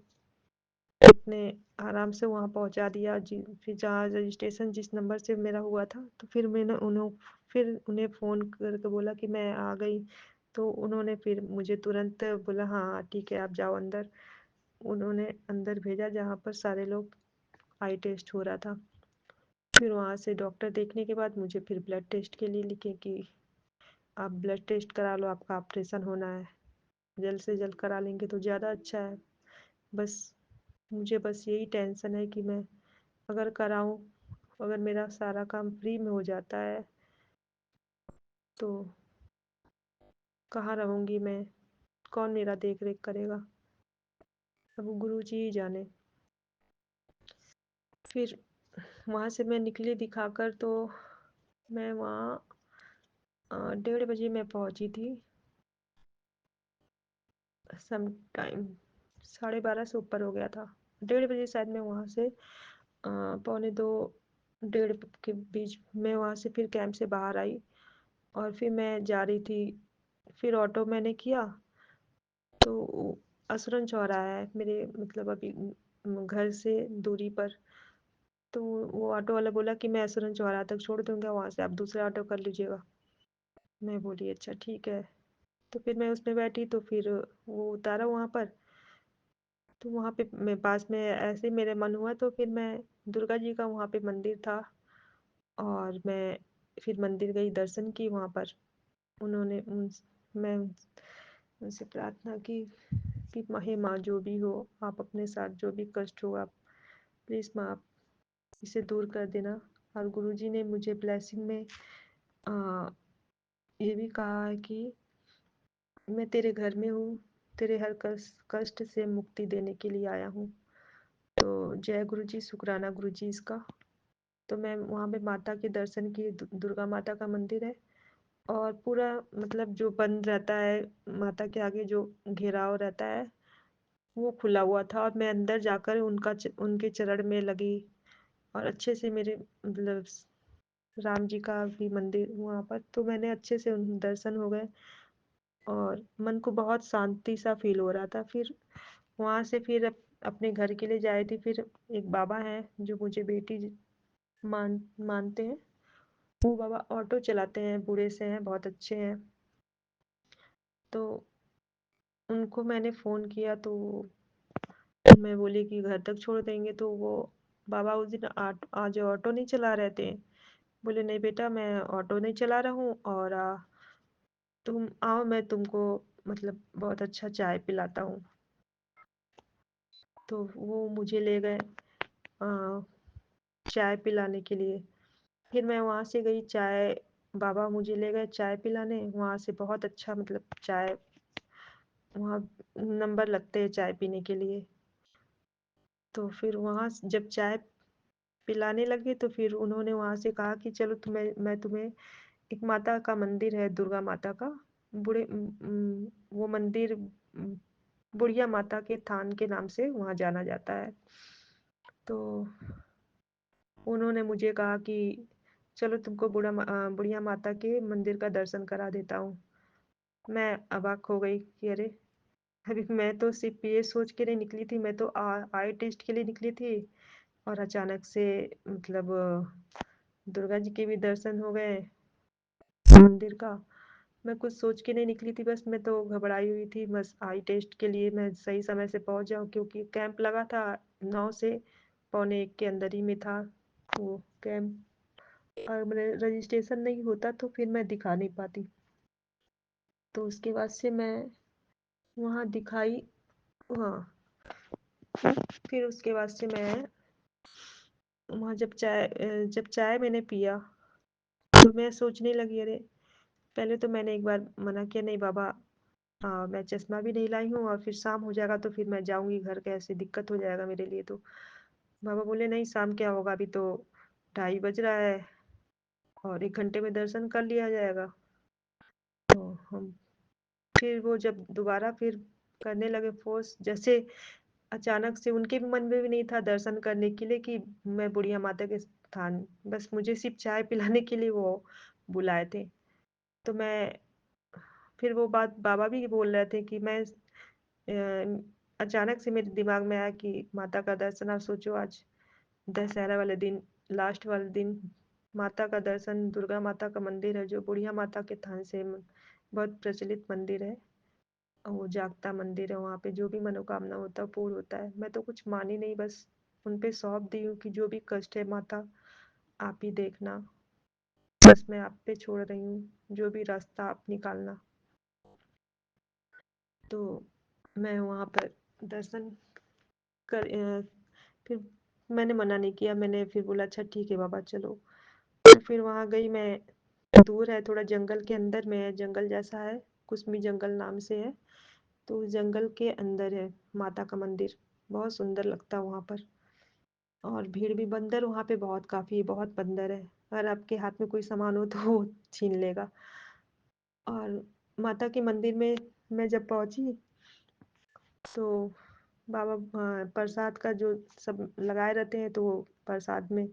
इतने आराम से वहाँ पहुँचा दिया जी। फिर जहाँ रजिस्ट्रेशन जिस नंबर से मेरा हुआ था तो फिर उन्हें फ़ोन करके बोला कि मैं आ गई। तो उन्होंने फिर मुझे तुरंत बोला हाँ हाँ ठीक है आप जाओ अंदर। उन्होंने अंदर भेजा जहाँ पर सारे लोग आई टेस्ट हो रहा था। फिर वहाँ से डॉक्टर देखने के बाद मुझे फिर ब्लड टेस्ट के लिए लिखे कि आप ब्लड टेस्ट करा लो, आपका ऑपरेशन होना है, जल्द से जल्द करा लेंगे तो ज़्यादा अच्छा है। बस मुझे बस यही टेंशन है कि मैं अगर कराऊँ, अगर मेरा सारा काम फ्री में हो जाता है तो कहाँ रहूँगी मैं, कौन मेरा देख रेख करेगा, अब गुरु जी ही जाने। फिर वहाँ से मैं निकली दिखाकर तो मैं वहाँ 1:30 बजे मैं पहुँची थी। सम टाइम 12:30 से ऊपर हो गया था। 1:30 बजे शायद मैं वहाँ से 1:45 1:30 के बीच में वहाँ से फिर कैंप से बाहर आई और फिर मैं जा रही थी। फिर ऑटो मैंने किया तो असुरन चौराहा है मेरे मतलब अभी घर से दूरी पर। तो वो ऑटो वाला बोला कि मैं असुरन चौराहा तक छोड़ दूंगा, वहाँ से आप दूसरा ऑटो कर लीजिएगा। मैं बोली अच्छा ठीक है। तो फिर मैं उसमें बैठी तो फिर वो उतारा वहाँ पर। तो वहाँ पे मैं पास में ऐसे ही मेरे मन हुआ तो फिर मैं, दुर्गा जी का वहाँ पे मंदिर था और मैं फिर मंदिर गई, दर्शन की वहाँ पर। उन्होंने मैं उनसे प्रार्थना की कि हे माँ जो भी हो, आप अपने साथ जो भी कष्ट हो आप प्लीज़ माँ आप इसे दूर कर देना। और गुरुजी ने मुझे ब्लेसिंग में आ, ये भी कहा है कि मैं तेरे घर में हूँ, तेरे हर कष्ट से मुक्ति देने के लिए आया हूँ। तो जय गुरु जी, शुक्राना गुरु जी इसका। तो मैं वहाँ पे माता के दर्शन किए, दुर्गा माता का मंदिर है और पूरा मतलब जो बंद रहता है, माता के आगे जो घेराव रहता है वो खुला हुआ था और मैं अंदर जाकर उनके चरण में लगी और अच्छे से मेरे मतलब राम जी का भी मंदिर वहाँ पर, तो मैंने अच्छे से उन दर्शन हो गए और मन को बहुत शांति सा फील हो रहा था। फिर वहाँ से फिर अपने घर के लिए जा रही थी। फिर एक बाबा हैं जो मुझे बेटी मानते हैं। वो बाबा ऑटो चलाते हैं, बूढ़े से हैं, बहुत अच्छे हैं। तो उनको मैंने फ़ोन किया तो मैं बोली कि घर तक छोड़ देंगे, तो वो बाबा उस दिन आज ऑटो नहीं चला रहे थे। बोले नहीं बेटा, मैं ऑटो नहीं चला रहा हूँ और तुम आओ, मैं तुमको मतलब बहुत अच्छा चाय पिलाता हूँ। तो वो मुझे ले गए चाय पिलाने के लिए। फिर मैं वहाँ से गई, चाय बाबा मुझे ले गए चाय पिलाने। वहाँ से बहुत अच्छा मतलब चाय, वहाँ नंबर लगते हैं चाय पीने के लिए। तो फिर वहाँ जब चाय पिलाने लगे तो फिर उन्होंने वहाँ से कहा कि चलो मैं तुम्हें, एक माता का मंदिर है, दुर्गा माता का, वो मंदिर बुढ़िया माता के थान के नाम से वहाँ जाना जाता है। तो उन्होंने मुझे कहा कि चलो तुमको बुढ़िया माता के मंदिर का दर्शन करा देता हूँ। मैं अवाक हो गई कि अरे, अभी मैं तो सिर्फ ये सोच के नहीं निकली थी, मैं तो आई टेस्ट के लिए निकली थी और अचानक से मतलब दुर्गा जी के भी दर्शन हो गए मंदिर का। मैं कुछ सोच के नहीं निकली थी, बस मैं तो घबराई हुई थी, बस आई टेस्ट के लिए मैं सही समय से पहुंच जाऊं, क्योंकि कैंप लगा था 9 से पौने 1 के अंदर ही में था वो कैंप। और मेरे रजिस्ट्रेशन नहीं होता तो फिर मैं दिखा नहीं पाती। तो उसके बाद से मैं वहाँ दिखाई। हाँ, फिर उसके बाद से मैं वहाँ जब चाय मैंने पिया तो मैं सोचने लगी, अरे पहले तो मैंने एक बार मना किया, नहीं बाबा, मैं चश्मा भी नहीं लाई हूँ और फिर शाम हो जाएगा तो फिर मैं जाऊंगी घर, कैसे दिक्कत हो जाएगा मेरे लिए। तो बाबा बोले नहीं, शाम क्या होगा, अभी तो 2:30 बज रहा है और 1 घंटे में दर्शन कर लिया जाएगा। तो हम फिर वो जब दोबारा फिर करने लगे फोर्स, जैसे अचानक से उनके भी मन में भी नहीं था दर्शन करने के लिए कि मैं बुढ़िया माता के स्थान, बस मुझे सिर्फ चाय पिलाने के लिए वो बुलाए थे। तो मैं फिर वो बात बाबा भी बोल रहे थे कि मैं अचानक से मेरे दिमाग में आया कि माता का दर्शन, आप सोचो आज दशहरा वाले दिन, लास्ट वाले दिन माता का दर्शन, दुर्गा माता का मंदिर है जो बुढ़िया माता के थान से बहुत प्रचलित मंदिर है। और वो जागता मंदिर है, वहाँ पे जो भी मनोकामना होता है पूर्ण होता है। मैं तो कुछ मानी नहीं, बस उन पे सौंप दी हूँ कि जो भी कष्ट है माता आप ही देखना, बस मैं आप पे छोड़ रही हूँ, जो भी रास्ता आप निकालना। तो मैं वहाँ पर दर्शन कर फिर मैंने मना नहीं किया, मैंने फिर बोला अच्छा ठीक है बाबा चलो। तो फिर वहाँ गई मैं। दूर है, थोड़ा जंगल के अंदर में है, जंगल जैसा है, कुसमी जंगल नाम से है। तो उस जंगल के अंदर है माता का मंदिर, बहुत सुंदर लगता है वहाँ पर। और भीड़ भी, बंदर वहाँ पे बहुत काफ़ी बहुत बंदर है, अगर आपके हाथ में कोई सामान हो तो वो छीन लेगा। और माता के मंदिर में मैं जब पहुँची तो बाबा प्रसाद का जो सब लगाए रहते हैं, तो वो प्रसाद में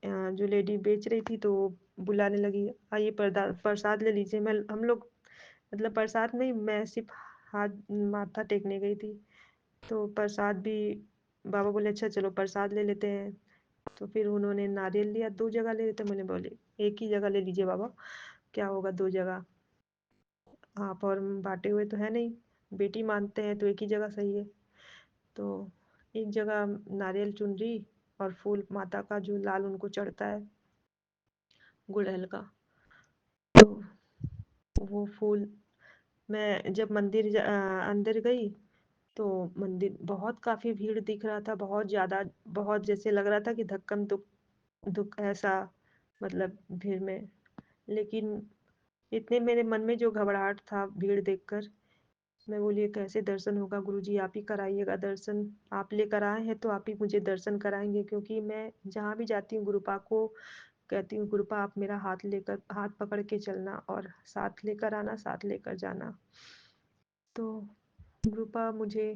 जो लेडी बेच रही थी तो वो बुलाने लगी, आइए प्रसाद ले लीजिए। मैं हम लोग मतलब प्रसाद नहीं, मैं सिर्फ हाथ माथा टेकने गई थी। तो प्रसाद भी बाबा बोले अच्छा चलो प्रसाद ले लेते हैं। तो फिर उन्होंने नारियल लिया, 2 जगह ले लेते, मैंने बोले एक ही जगह ले लीजिए बाबा, क्या होगा 2 जगह, आप और बांटे हुए तो है नहीं, बेटी मानते हैं तो एक ही जगह सही है। तो एक जगह नारियल चुनरी और फूल माता का जो लाल उनको चढ़ता है गुड़हल का, तो वो फूल, मैं जब अंदर गई तो मंदिर बहुत काफी भीड़ दिख रहा था, बहुत ज्यादा, बहुत जैसे लग रहा था कि धक्कम दुख दुख ऐसा, मतलब भीड़ में। लेकिन इतने मेरे मन में जो घबराहट था भीड़ देखकर, मैं बोली कैसे दर्शन होगा, गुरुजी आप ही कराइएगा दर्शन, आप लेकर आए हैं तो आप ही मुझे दर्शन कराएंगे, क्योंकि मैं जहाँ भी जाती हूँ गुरुपा को कहती हूँ, गुरुपा आप मेरा हाथ पकड़ के चलना और साथ लेकर आना, साथ लेकर जाना। तो गुरुपा मुझे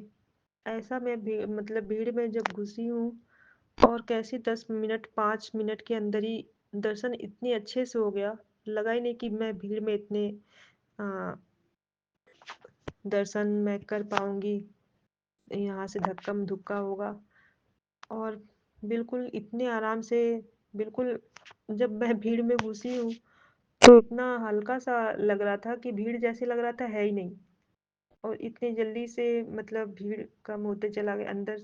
ऐसा मैं मतलब भीड़ में जब घुसी हूँ और कैसे 10 मिनट 5 मिनट के अंदर ही दर्शन इतने अच्छे से हो गया, लगा ही नहीं कि मैं भीड़ में इतने अ, दर्शन मैं कर पाऊँगी, यहाँ से धक्कम-धुक्का होगा। और बिल्कुल इतने आराम से, बिल्कुल जब मैं भीड़ में घुसी हूँ, तो इतना हल्का-सा लग रहा था कि भीड़ जैसे लग रहा था है ही नहीं। और इतनी जल्दी से मतलब भीड़ कम होते चला गया अंदर।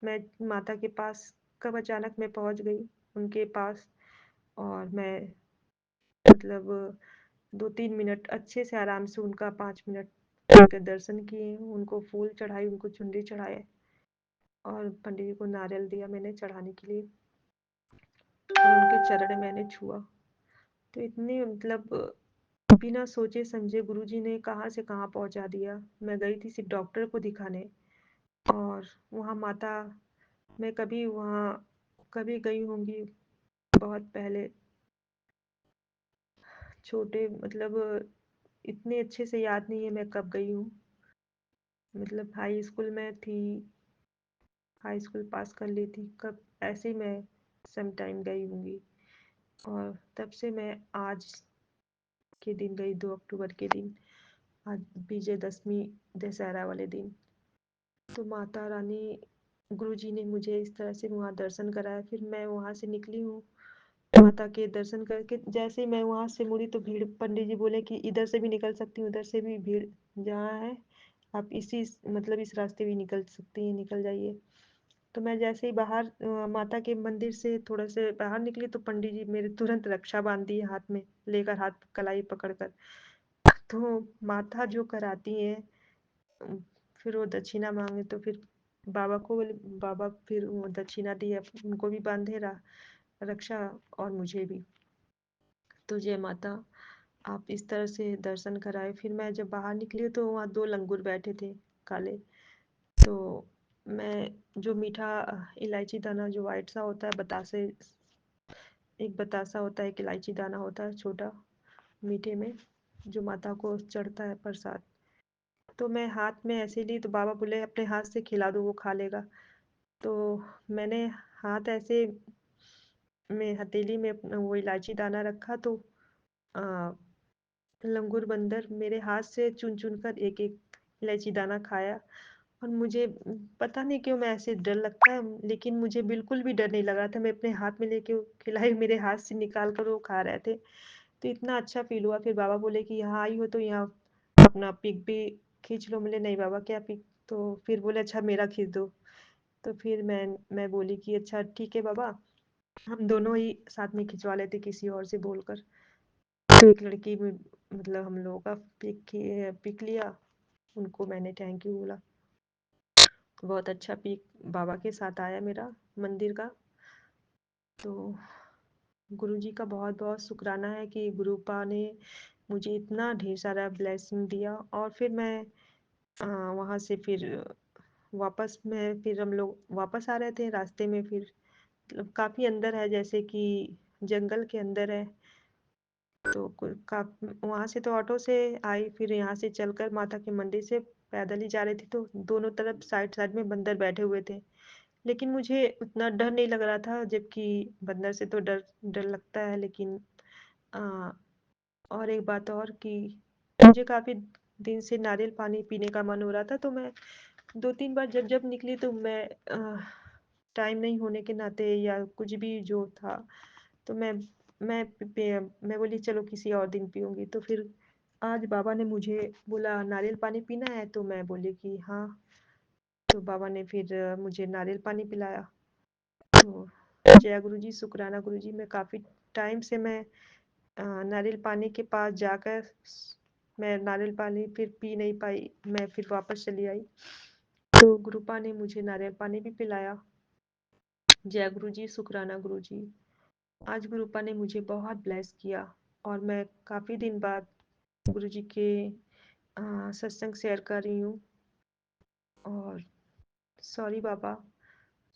मैं माता के पास कब अचानक मैं पहुँच गई उनके पास। और मैं मतलब 2-3 मिनट अच्छे से आराम से उनका 5 मिनट उनके दर्शन किए, उनको फूल चढ़ाई, उनको चुनरी चढ़ाए और पंडित जी को नारियल दिया मैंने चढ़ाने के लिए और उनके चरण मैंने छुआ। तो इतने मतलब बिना सोचे समझे गुरुजी ने कहाँ से कहाँ पहुँचा दिया। मैं गई थी सिर्फ डॉक्टर को दिखाने और वहाँ माता, मैं कभी वहाँ कभी गई होंगी बहुत पहले, छोटे मतलब इतने अच्छे से याद नहीं है मैं कब गई हूँ। मतलब हाई स्कूल में थी, हाई स्कूल पास कर ली थी कब, ऐसे ही मैं सम टाइम गई होंगी। और तब से मैं आज के दिन गई, 2 अक्टूबर के दिन, आज विजयदशमी दशहरा वाले दिन। तो माता रानी, गुरुजी ने मुझे इस तरह से वहाँ दर्शन कराया। फिर मैं वहाँ से निकली हूँ माता के दर्शन करके। जैसे ही मैं वहाँ से मुड़ी तो भीड़, पंडित जी बोले कि इधर से भी निकल सकती हूँ, उधर से भी भीड़ जहाँ है आप इसी मतलब इस रास्ते भी निकल सकती हैं, निकल जाइए। तो मैं जैसे ही बाहर माता के मंदिर से थोड़ा से बाहर निकली तो पंडित जी मेरे तुरंत रक्षा बांध दिए हाथ में लेकर, हाथ कलाई पकड़कर। तो माता जो कराती हैं, उम, फिर वो दक्षिणा मांगे तो फिर बाबा को बोले, बाबा फिर वो दक्षिणा दिए, उनको भी बांधे रक्षा और मुझे भी। तो जय माता, आप इस तरह से दर्शन कराए। फिर मैं जब बाहर निकली तो वहाँ 2 लंगूर बैठे थे काले। तो मैं जो मीठा इलायची दाना जो व्हाइट सा होता है, बतासे, एक बतासा होता है, एक इलायची दाना होता है छोटा मीठे में, जो माता को चढ़ता है प्रसाद। तो मैं हाथ में ऐसे ली तो बाबा बोले अपने हाथ से खिला दो, वो खा लेगा। तो मैंने हाथ ऐसे में हथेली में वो इलायची दाना रखा तो आ, लंगूर बंदर मेरे हाथ से चुन चुन कर एक एक इलायची दाना खाया। और मुझे पता नहीं क्यों मैं ऐसे डर लगता है, लेकिन मुझे बिल्कुल भी डर नहीं लगा था। मैं अपने हाथ में लेके खिलाई, मेरे हाथ से निकाल कर वो खा रहे थे। तो इतना अच्छा फील हुआ। फिर बाबा बोले कि यहाँ आई हो तो यहाँ अपना पिक भी खींच लो। बोले नहीं बाबा क्या पिक। तो फिर बोले अच्छा मेरा खींच दो। तो फिर मैं बोली कि अच्छा ठीक है बाबा, हम दोनों ही साथ में खिंचवा लेते किसी और से बोलकर। तो एक लड़की मतलब हम लोगों का पिक लिया, उनको मैंने थैंक यू बोला। बहुत अच्छा पिक बाबा के साथ आया मेरा मंदिर का। तो गुरुजी का बहुत बहुत शुक्राना है कि गुरुपा ने मुझे इतना ढेर सारा ब्लेसिंग दिया। और फिर मैं वहाँ से फिर वापस में, फिर हम लोग वापस आ रहे थे रास्ते में। फिर मतलब काफ़ी अंदर है, जैसे कि जंगल के अंदर है। तो वहाँ से तो ऑटो से आई, फिर यहाँ से चलकर माता के मंदिर से पैदल ही जा रही थी। तो दोनों तरफ साइड साइड में बंदर बैठे हुए थे, लेकिन मुझे उतना डर नहीं लग रहा था, जबकि बंदर से तो डर डर लगता है। लेकिन आ, और एक बात और कि मुझे काफ़ी दिन से नारियल पानी पीने का मन हो रहा था। तो मैं 2-3 बार जब जब निकली तो मैं टाइम नहीं होने के नाते या कुछ भी जो था, तो मैं बोली चलो किसी और दिन पीऊँगी। तो फिर आज बाबा ने मुझे बोला नारियल पानी पीना है, तो मैं बोली कि हाँ। तो बाबा ने फिर मुझे नारियल पानी पिलाया। तो जय गुरुजी, शुक्राना गुरुजी। मैं काफ़ी टाइम से मैं नारियल पानी के पास जाकर मैं नारियल पानी फिर पी नहीं पाई, मैं फिर वापस चली आई। तो गुरुपा ने मुझे नारियल पानी भी पिलाया। जय गुरुजी, शुक्राना गुरुजी। आज गुरुपा ने मुझे बहुत ब्लेस किया और मैं काफ़ी दिन बाद गुरुजी के सत्संग शेयर कर रही हूँ। और सॉरी बाबा,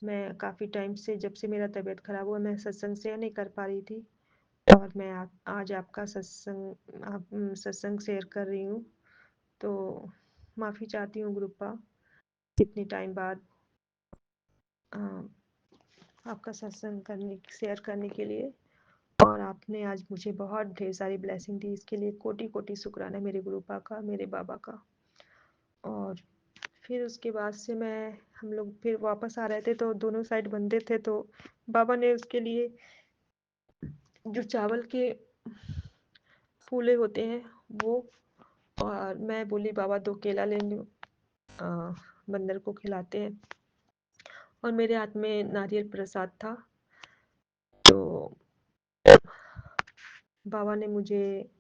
मैं काफ़ी टाइम से, जब से मेरा तबीयत ख़राब हुआ, मैं सत्संग शेयर नहीं कर पा रही थी। और मैं आज आपका सत्संग शेयर कर रही हूँ। तो माफ़ी चाहती हूँ गुरुपा। इतनी टाइम बाद आपका सत्संग शेयर करने के लिए। और आपने आज मुझे बहुत ढेर सारी ब्लेसिंग दी, इसके लिए कोटि कोटि शुक्राना मेरे गुरुपा का, मेरे बाबा का। और फिर उसके बाद से हम लोग फिर वापस आ रहे थे तो दोनों साइड बंदे थे, तो बाबा ने उसके लिए जो चावल के फूले होते हैं वो, और मैं बोली बाबा 2 केला ले लो, बंदर को खिलाते हैं। और मेरे हाथ में नारियल प्रसाद था, तो बाबा ने मुझे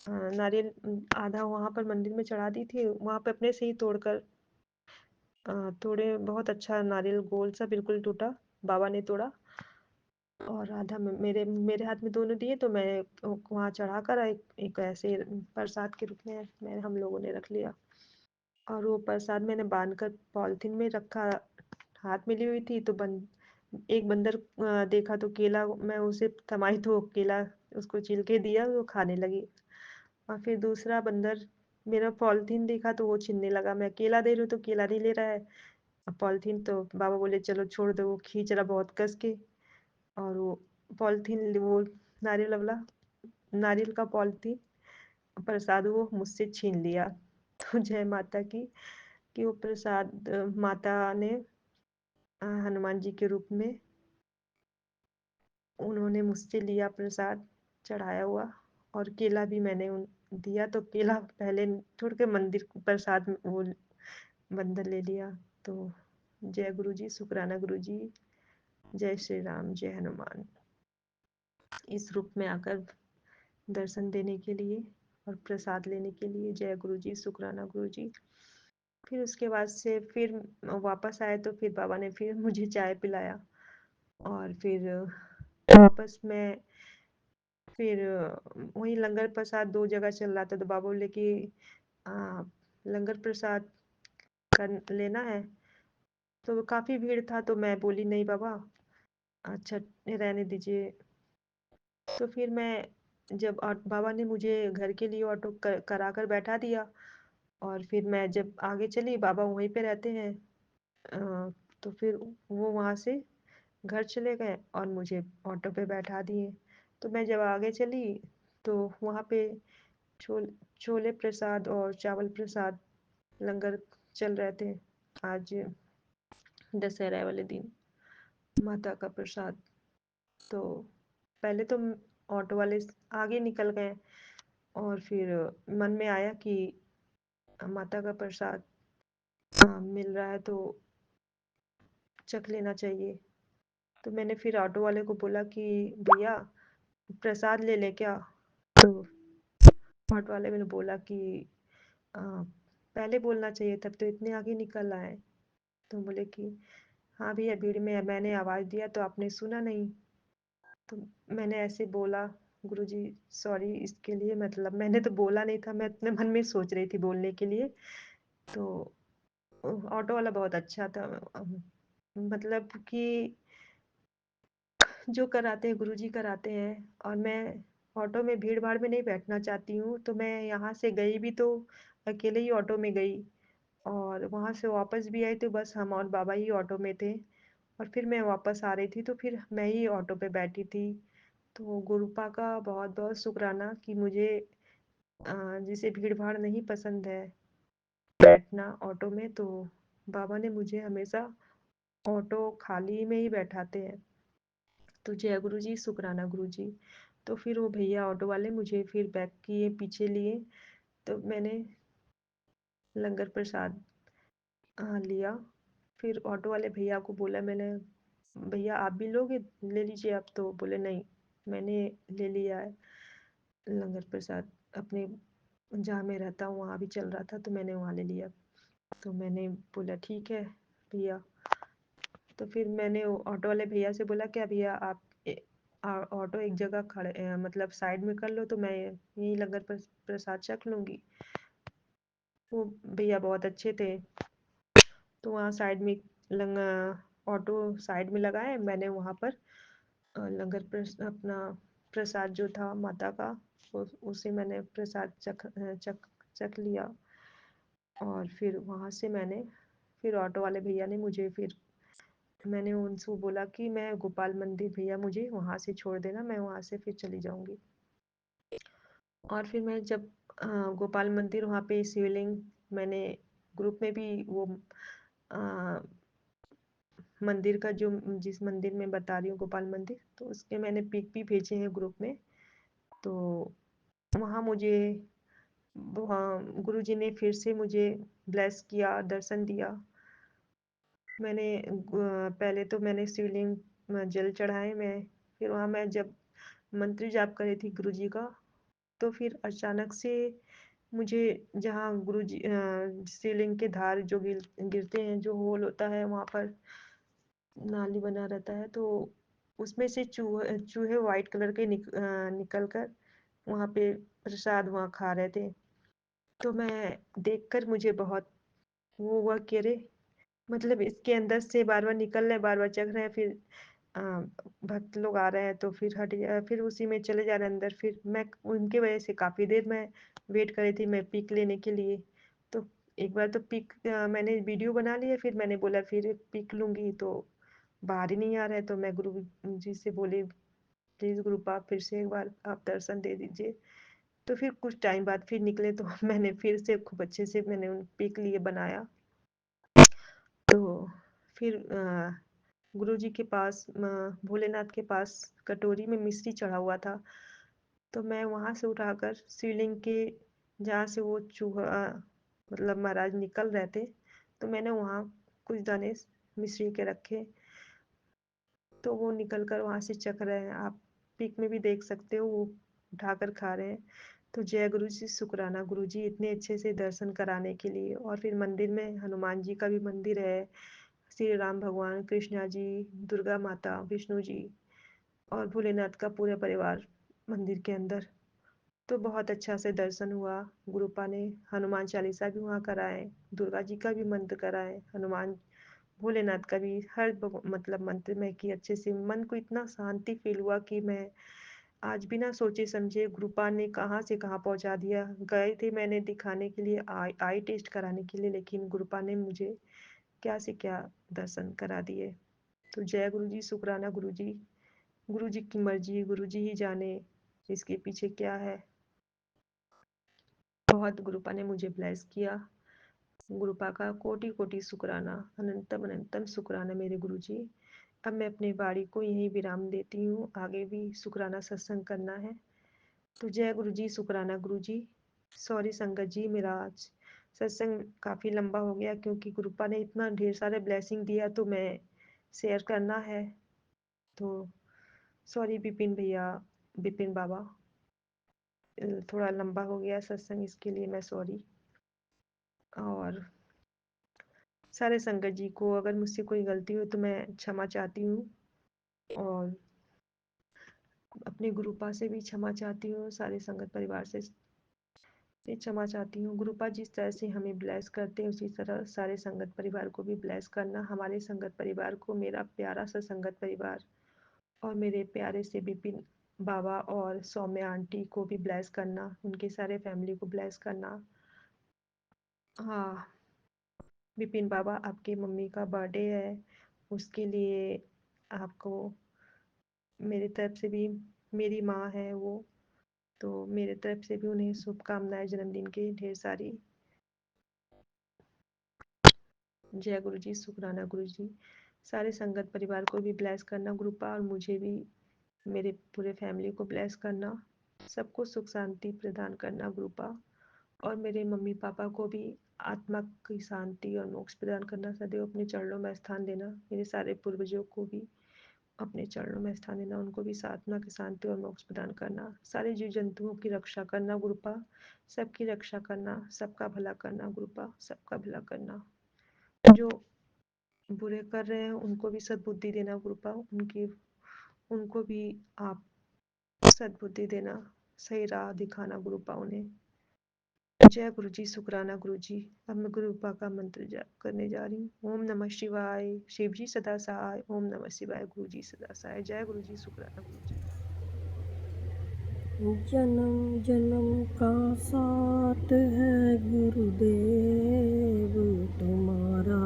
नारियल आधा वहाँ पर मंदिर में चढ़ा दी थी, वहाँ पे अपने से ही तोड़कर तोड़े, बहुत अच्छा नारियल गोल सा बिल्कुल टूटा, बाबा ने तोड़ा। और आधा मेरे मेरे हाथ में दोनों दिए, तो मैं वहाँ चढ़ाकर एक ऐसे प्रसाद के रूप में हम लोगों ने रख लिया। और वो प्रसाद मैंने बांध कर पॉलिथीन में रखा, हाथ में ली हुई थी। तो एक बंदर देखा तो केला, मैं उसे थमाई तो केला उसको छिल के दिया, वो खाने लगी। और फिर दूसरा बंदर मेरा पॉलिथीन देखा तो वो छीनने लगा, मैं केला दे रही हूँ तो केला नहीं ले रहा है, अब पॉलिथीन। तो बाबा बोले चलो छोड़ दो, वो खींच रहा बहुत कस के, और वो पॉलिथीन, वो नारियल वाला, नारियल का पॉलिथीन प्रसाद वो मुझसे छीन लिया। तो जय माता की, कि वो प्रसाद माता ने हनुमान जी के रूप में उन्होंने मुझसे लिया प्रसाद चढ़ाया हुआ। और केला भी मैंने उन दिया, तो केला पहले छोड़ के मंदिर को प्रसाद वो बंदर ले लिया। तो जय गुरु जी, शुक्राना गुरु जी, जय श्री राम, जय हनुमान। इस रूप में आकर दर्शन देने के लिए और प्रसाद लेने के लिए जय गुरु जी, शुक्राना गुरु जी। फिर उसके बाद से फिर वापस आए, तो फिर बाबा ने फिर मुझे चाय पिलाया। और फिर वापस मैं फिर वही लंगर प्रसाद 2 जगह चल रहा था, तो बाबा बोले कि लंगर प्रसाद कर लेना है। तो काफ़ी भीड़ था, तो मैं बोली नहीं बाबा, अच्छा रहने दीजिए। तो फिर मैं जब बाबा ने मुझे घर के लिए ऑटो करा कर बैठा दिया, और फिर मैं जब आगे चली, बाबा वहीं पे रहते हैं, तो फिर वो वहाँ से घर चले गए और मुझे ऑटो पे बैठा दिए। तो मैं जब आगे चली, तो वहाँ पे छोले प्रसाद और चावल प्रसाद लंगर चल रहे थे आज दशहरा वाले दिन, माता का प्रसाद। तो पहले तो ऑटो वाले आगे निकल गए, और फिर मन में आया कि माता का प्रसाद मिल रहा है तो चख लेना चाहिए। तो मैंने फिर ऑटो वाले को बोला कि भैया प्रसाद ले ले क्या। तो ऑटो वाले ने बोला कि पहले बोलना चाहिए, तब तो इतने आगे निकल आए। तो बोले कि हाँ भैया, भीड़ में मैंने आवाज़ दिया तो आपने सुना नहीं। तो मैंने ऐसे बोला, गुरुजी सॉरी इसके लिए, मतलब मैंने तो बोला नहीं था, मैं अपने मन में सोच रही थी बोलने के लिए। तो ऑटो वाला बहुत अच्छा था, मतलब कि जो कराते हैं गुरुजी कराते हैं। और मैं ऑटो में भीड़ भाड़ में नहीं बैठना चाहती हूँ, तो मैं यहाँ से गई भी तो अकेले ही ऑटो में गई, और वहाँ से वापस भी आई तो बस हम और बाबा ही ऑटो में थे। और फिर मैं वापस आ रही थी तो फिर मैं ही ऑटो पे बैठी थी। तो गुरुपा का बहुत बहुत शुक्राना कि मुझे जिसे भीड़ भाड़ नहीं पसंद है बैठना ऑटो में, तो बाबा ने मुझे हमेशा ऑटो खाली में ही बैठाते हैं। तो जय गुरु जी, शुक्राना गुरु जी। तो फिर वो भैया ऑटो वाले मुझे फिर बैक किए, पीछे लिए। तो मैंने लंगर प्रसाद लिया। फिर ऑटो वाले भैया को बोला मैंने, भैया आप भी लोगे, ले लीजिए आप। तो बोले नहीं, मैंने ले लिया है लंगर प्रसाद, अपने जहाँ मैं रहता हूँ वहाँ भी चल रहा था तो मैंने वहाँ ले लिया। तो मैंने बोला ठीक है भैया। तो फिर मैंने ऑटो वाले भैया से बोला क्या भैया आप ऑटो एक जगह खड़े मतलब साइड में कर लो, तो मैं यही लंगर प्रसाद चख लूँगी। वो भैया बहुत अच्छे थे, तो वहाँ साइड में ऑटो साइड में लगाए, मैंने वहाँ पर लंगर अपना प्रसाद जो था माता का, उसे मैंने प्रसाद चख चख चख लिया। और फिर वहाँ से मैंने फिर ऑटो वाले भैया ने मुझे फिर मैंने उनसे बोला कि मैं गोपाल मंदिर भैया मुझे वहाँ से छोड़ देना, मैं वहाँ से फिर चली जाऊँगी। और फिर मैं जब गोपाल मंदिर वहाँ पे शिवलिंग मैंने ग्रुप में भी वो अ, मंदिर का जो जिस मंदिर में बता रही हूँ गोपाल मंदिर, तो उसके मैंने पिक भी भेजे हैं ग्रुप में। तो वहाँ मुझे वहाँ गुरुजी ने फिर से मुझे ब्लेस किया, दर्शन दिया। मैंने पहले तो मैंने शिवलिंग में जल चढ़ाए मैं, फिर वहाँ मैं जब मंत्र जाप कर रही थी गुरुजी का, तो फिर अचानक से मुझे जहाँ गुरुजी शिवलिंग के धार जो गिरते हैं, जो होल होता है वहाँ पर नाली बना रहता है, तो उसमें से चूहे चूहे वाइट कलर के निकल कर वहाँ पे प्रसाद वहाँ खा रहे थे। तो मैं देखकर मुझे बहुत वो हुआ कि अरे मतलब इसके अंदर से बार बार निकल रहे हैं, बार बार चख रहे हैं, फिर अ, भक्त लोग आ रहे हैं तो फिर हट गया, फिर उसी में चले जा रहे हैं अंदर। फिर मैं उनके वजह से काफ़ी देर मैं वेट कर रही थी मैं पिक लेने के लिए। तो एक बार तो पिक मैंने वीडियो बना लिया, फिर मैंने बोला फिर पिक लूँगी, तो बाहर ही नहीं आ रहा है। तो मैं गुरु जी से बोली प्लीज़ ग्रुप आप फिर से एक बार आप दर्शन दे दीजिए। तो फिर कुछ टाइम बाद फिर निकले, तो मैंने फिर से खूब अच्छे से मैंने उन पिक लिए बनाया। तो फिर गुरुजी के पास भोलेनाथ के पास कटोरी में मिश्री चढ़ा हुआ था, तो मैं वहाँ से उठाकर शिवलिंग के जहाँ से वो चूहा मतलब महाराज निकल रहे थे, तो मैंने वहाँ कुछ दाने मिश्री के रखे, तो वो निकल कर वहाँ से चख रहे हैं। आप पिक में भी देख सकते हो वो उठाकर खा रहे हैं। तो जय गुरु जी, शुक्राना गुरु जी इतने अच्छे से दर्शन कराने के लिए। और फिर मंदिर में हनुमान जी का भी मंदिर है, श्री राम भगवान, कृष्णा जी, दुर्गा माता, विष्णु जी और भोलेनाथ का पूरा परिवार मंदिर के अंदर। तो बहुत अच्छा से दर्शन हुआ। गुरुपा ने हनुमान चालीसा भी वहाँ कराए, दुर्गा जी का भी मंत्र कराए, हनुमान भोलेनाथ का भी हर मतलब मंत्र में कि अच्छे से मन को इतना शांति फील हुआ कि मैं आज बिना सोचे समझे गुरुपा ने कहाँ से कहाँ पहुँचा दिया। गए थे मैंने दिखाने के लिए आई टेस्ट कराने के लिए, लेकिन गुरुपा ने मुझे क्या से क्या दर्शन करा दिए। तो जय गुरु जी, शुक्राना गुरु जी। गुरु जी की मर्जी, गुरु जी ही जाने इसके पीछे क्या है। बहुत गुरुपा ने मुझे ब्लेस किया। गुरुपा का कोटि कोटि शुक्राना, अनंतम अनंतम शुक्राना मेरे गुरु जी। अब मैं अपनी वाणी को यहीं विराम देती हूँ, आगे भी शुक्राना सत्संग करना है। तो जय गुरु जी, शुक्राना गुरु जी। सॉरी संगत जी, मेरा आज सत्संग काफ़ी लंबा हो गया, क्योंकि गुरुपा ने इतना ढेर सारे ब्लेसिंग दिया तो मैं शेयर करना है। तो सॉरी विपिन भैया, विपिन बाबा, थोड़ा लंबा हो गया सत्संग, इसके लिए मैं सॉरी। और सारे संगत जी को अगर मुझसे कोई गलती हो तो मैं क्षमा चाहती हूँ, और अपने गुरुपा से भी क्षमा चाहती हूँ, सारे संगत परिवार से भी क्षमा चाहती हूँ। गुरुपा जिस तरह से हमें ब्लेस करते हैं उसी तरह सारे संगत परिवार को भी ब्लेस करना। हमारे संगत परिवार को, मेरा प्यारा सा संगत परिवार और मेरे प्यारे से विपिन बाबा और सौम्या आंटी को भी ब्लेस करना, उनके सारे फैमिली को ब्लेस करना। हाँ विपिन बाबा, आपके मम्मी का बर्थडे है, उसके लिए आपको मेरी तरफ से भी, मेरी माँ है वो, तो मेरे तरफ से भी उन्हें शुभकामनाएं जन्मदिन की ढेर सारी। जय गुरु जी, शुक्राना गुरु जी। सारे संगत परिवार को भी ब्लेस करना गुरुपा, और मुझे भी मेरे पूरे फैमिली को ब्लेस करना, सबको सुख शांति प्रदान करना गुरुपा। और मेरे मम्मी पापा को भी आत्मा की शांति और मोक्ष प्रदान करना, सदैव अपने चरणों में स्थान देना। मेरे सारे पूर्वजों को भी अपने चरणों में स्थान देना, उनको भी आत्मा की शांति और मोक्ष प्रदान करना। सारे जीव जंतुओं की रक्षा करना गुरुपा, सबकी रक्षा करना, सबका भला करना गुरुपा, सबका भला करना। जो बुरे कर रहे हैं उनको भी सद्बुद्धि देना गुरुपा, उनकी उनको भी आप सद्बुद्धि देना, सही राह दिखाना गुरुपा उन्हें। जय गुरु जी, शुक्राना गुरु जी। अब मैं गुरुपा का मंत्र जाप करने जा रही हूँ। ओम नमः शिवाय, शिव जी सदा सहाय। ओम नमः शिवाय, गुरु जी सदा सहाय। जय गुरु जी, शुक्राना गुरु जी। जन्म जन्म का साथ है गुरुदेव तुम्हारा,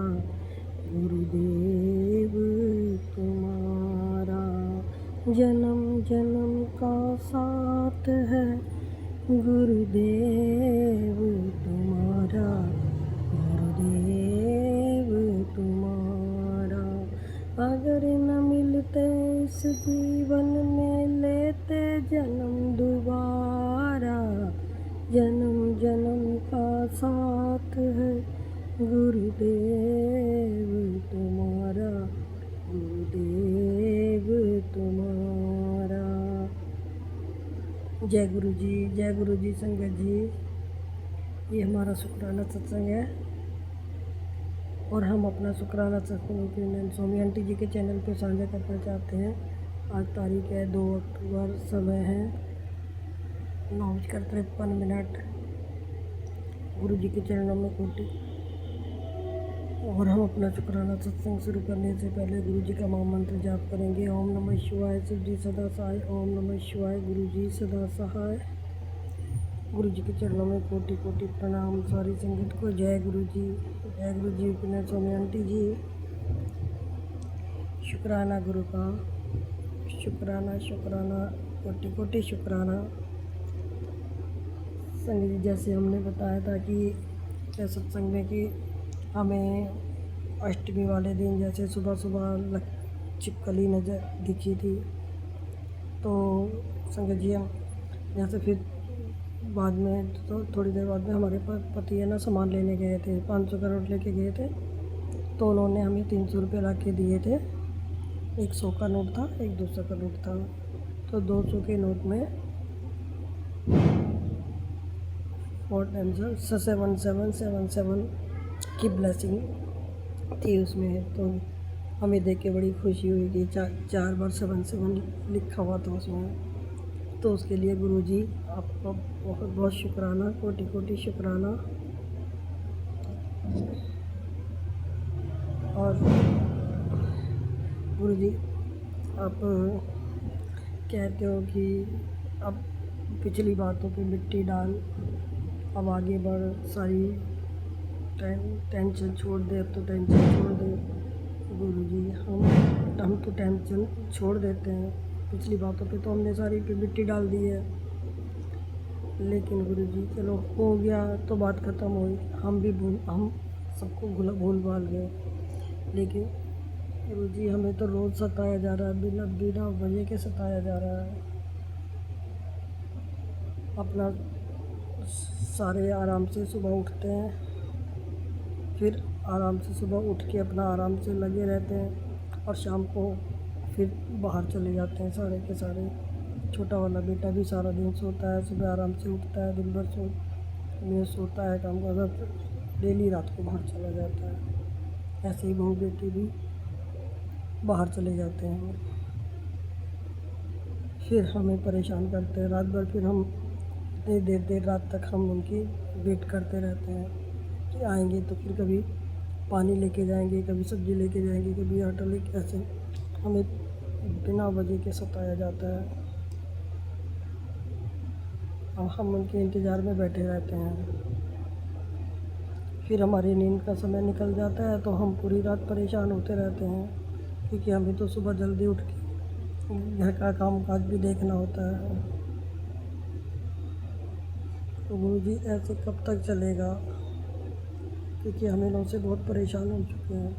गुरुदेव तुम्हारा। जन्म जन्म का साथ है गुरुदेव तुम्हारा, गुरुदेव तुम्हारा। अगर न मिलते इस जीवन में लेते जन्म दोबारा, जन्म जन्म का साथ है गुरुदेव तुम्हारा, गुरुदेव तुम्हारा। जय गुरु जी, जय गुरु जी। संगत जी, ये हमारा शुक्राना सत्संग है और हम अपना शुक्राना सत्संग स्वामी आंटी जी के चैनल पे साझा करना चाहते हैं। आज तारीख है 2 अक्टूबर, समय है 9:53। गुरु जी के चरणों में कोटि। और हम अपना शुक्राना सत्संग शुरू करने से पहले गुरु जी का महामंत्र जाप करेंगे। ओम नमः शिवाय, शिव जी सदा सहाय। ओम नमः शिवाय, गुरु जी सदा सहाय। गुरु जी के चरणों में कोटि कोटि प्रणाम। सारी संगत को जय गुरु जी, जय गुरु जी। पुण्य स्वामी आंटी जी, शुक्राना गुरु का, शुक्राना शुक्राना, कोटि कोटि शुक्राना। संगत जी, जैसे हमने बताया था कि सत्संग में कि हमें अष्टमी वाले दिन जैसे सुबह सुबह छिपकली नजर दिखी थी, तो संगत जी हम जैसे फिर बाद में तो थोड़ी देर बाद में हमारे पति है ना सामान लेने गए थे, 500 का नोट लेके गए थे। तो उन्होंने हमें 300 रुपये ला के दिए थे। एक 100 का नोट था, एक 200 का नोट था। तो 200 के नोट में 47777 की ब्लेसिंग थी उसमें। तो हमें देख के बड़ी खुशी हुई कि 4 बार 77 लिखा हुआ था उसमें। तो उसके लिए गुरु जी आपका बहुत बहुत शुक्राना, कोटि कोटि शुक्राना। और गुरु जी आप कहते हो कि अब पिछली बातों पे मिट्टी डाल, अब आगे बढ़, सारी टेंशन छोड़ दे। अब तो टेंशन छोड़ दे गुरु जी। हम तो टेंशन छोड़ देते हैं, पिछली बातों पे तो हमने सारी पे मिट्टी डाल दी है। लेकिन गुरु जी चलो हो गया तो बात ख़त्म हुई। हम सबको भूल भाल गए। लेकिन गुरु जी हमें तो रोज़ सताया जा रहा है, बिना बिना वजह के सताया जा रहा है। अपना सारे आराम से सुबह उठते हैं, फिर आराम से सुबह उठ के अपना आराम से लगे रहते हैं और शाम को फिर बाहर चले जाते हैं सारे के सारे। छोटा वाला बेटा भी सारा दिन सोता है, सुबह आराम से उठता है, दिन भर सोता है, काम करता है, डेली रात को बाहर चला जाता है। ऐसे ही बहू बेटी भी बाहर चले जाते हैं, फिर हमें परेशान करते हैं रात भर। फिर हम देर रात तक हम उनकी वेट करते रहते हैं कि आएंगे। तो फिर कभी पानी लेके जाएंगे, कभी सब्ज़ी लेके जाएंगे, कभी आटा लेके, ऐसे हमें बिना वजह के सताया जाता है। और हम उनके इंतज़ार में बैठे रहते हैं। फिर हमारी नींद का समय निकल जाता है तो हम पूरी रात परेशान होते रहते हैं, क्योंकि हमें तो सुबह जल्दी उठ के घर का काम काज भी देखना होता है। तो गुरु जी ऐसे कब तक चलेगा, क्योंकि हम इन लोगों से बहुत परेशान हो चुके हैं।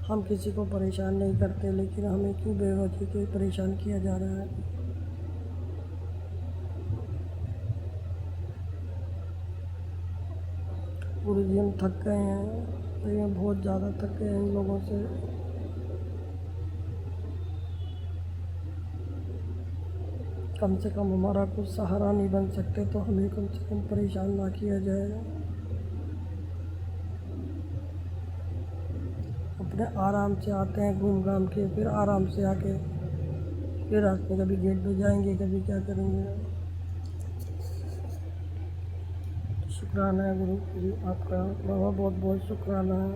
हम किसी को परेशान नहीं करते, लेकिन हमें क्यों बेवजह के परेशान किया जा रहा है। गुरु जी हम थक गए हैं, तो हम बहुत ज़्यादा थक गए हैं इन लोगों से। कम से कम हमारा कुछ सहारा नहीं बन सकते, तो हमें कम से कम परेशान ना किया जाए। अपने आराम से आते हैं घूम घाम के, फिर आराम से आके फिर रात में कभी गेट पे जाएंगे, कभी क्या करेंगे। शुक्राना है गुरु जी आपका, बहुत बहुत बहुत शुक्राना है।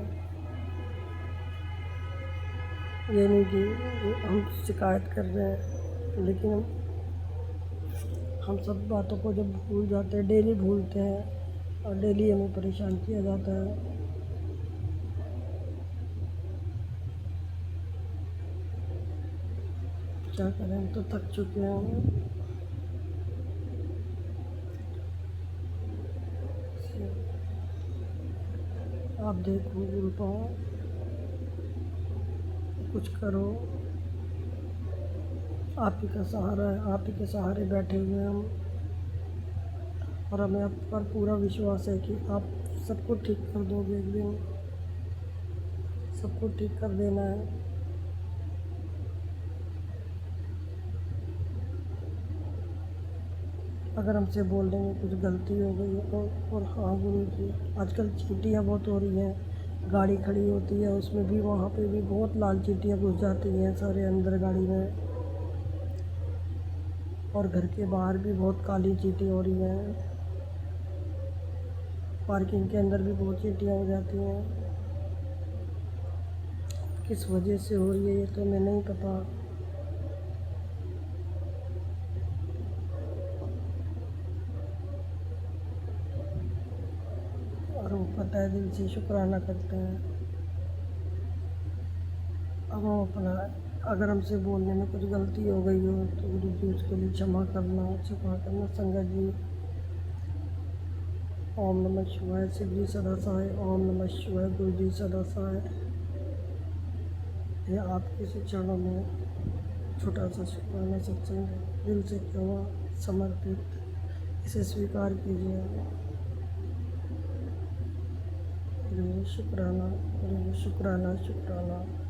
ये नहीं कि हम शिकायत कर रहे हैं, लेकिन हम सब बातों को जब भूल जाते हैं, डेली भूलते हैं और डेली हमें परेशान किया जाता है। क्या करें, हम तो थक चुके हैं। आप देखो गुरु पाओ, कुछ करो। आप ही का सहारा है, आप ही के सहारे बैठे हुए हैं हम, और हमें आप पर पूरा विश्वास है कि आप सबको ठीक कर दोगे एक दिन, सबको ठीक कर देना है। अगर हमसे बोलने में कुछ गलती हो गई है और हाँ गुरु जी, आजकल चींटियाँ बहुत हो रही हैं, गाड़ी खड़ी होती है उसमें भी, वहाँ पे भी बहुत लाल चींटियाँ घुस जाती हैं सारे अंदर गाड़ी में, और घर के बाहर भी बहुत काली चींटी हो रही हैं, पार्किंग के अंदर भी बहुत चींटियाँ हो जाती हैं। किस वजह से हो रही है ये तो हमें नहीं पता। और वो पता है, दिल से शुक्राना करते हैं। अब हम अपना, अगर हमसे बोलने में कुछ गलती हो गई हो तो गुरु जी उसके लिए क्षमा करना संगत जी। ओम नमः शिवाय। शिव जी सदा सहाय। ओम नमः शिवाय। गुरु जी सदा सहाय। ये आपके से चरणों में छोटा सा शुक्राना सत्संग दिल से किया हुआ समर्पित, इसे स्वीकार कीजिए। गुरु शुक्राना, गुरु शुक्राना, शुक्राना।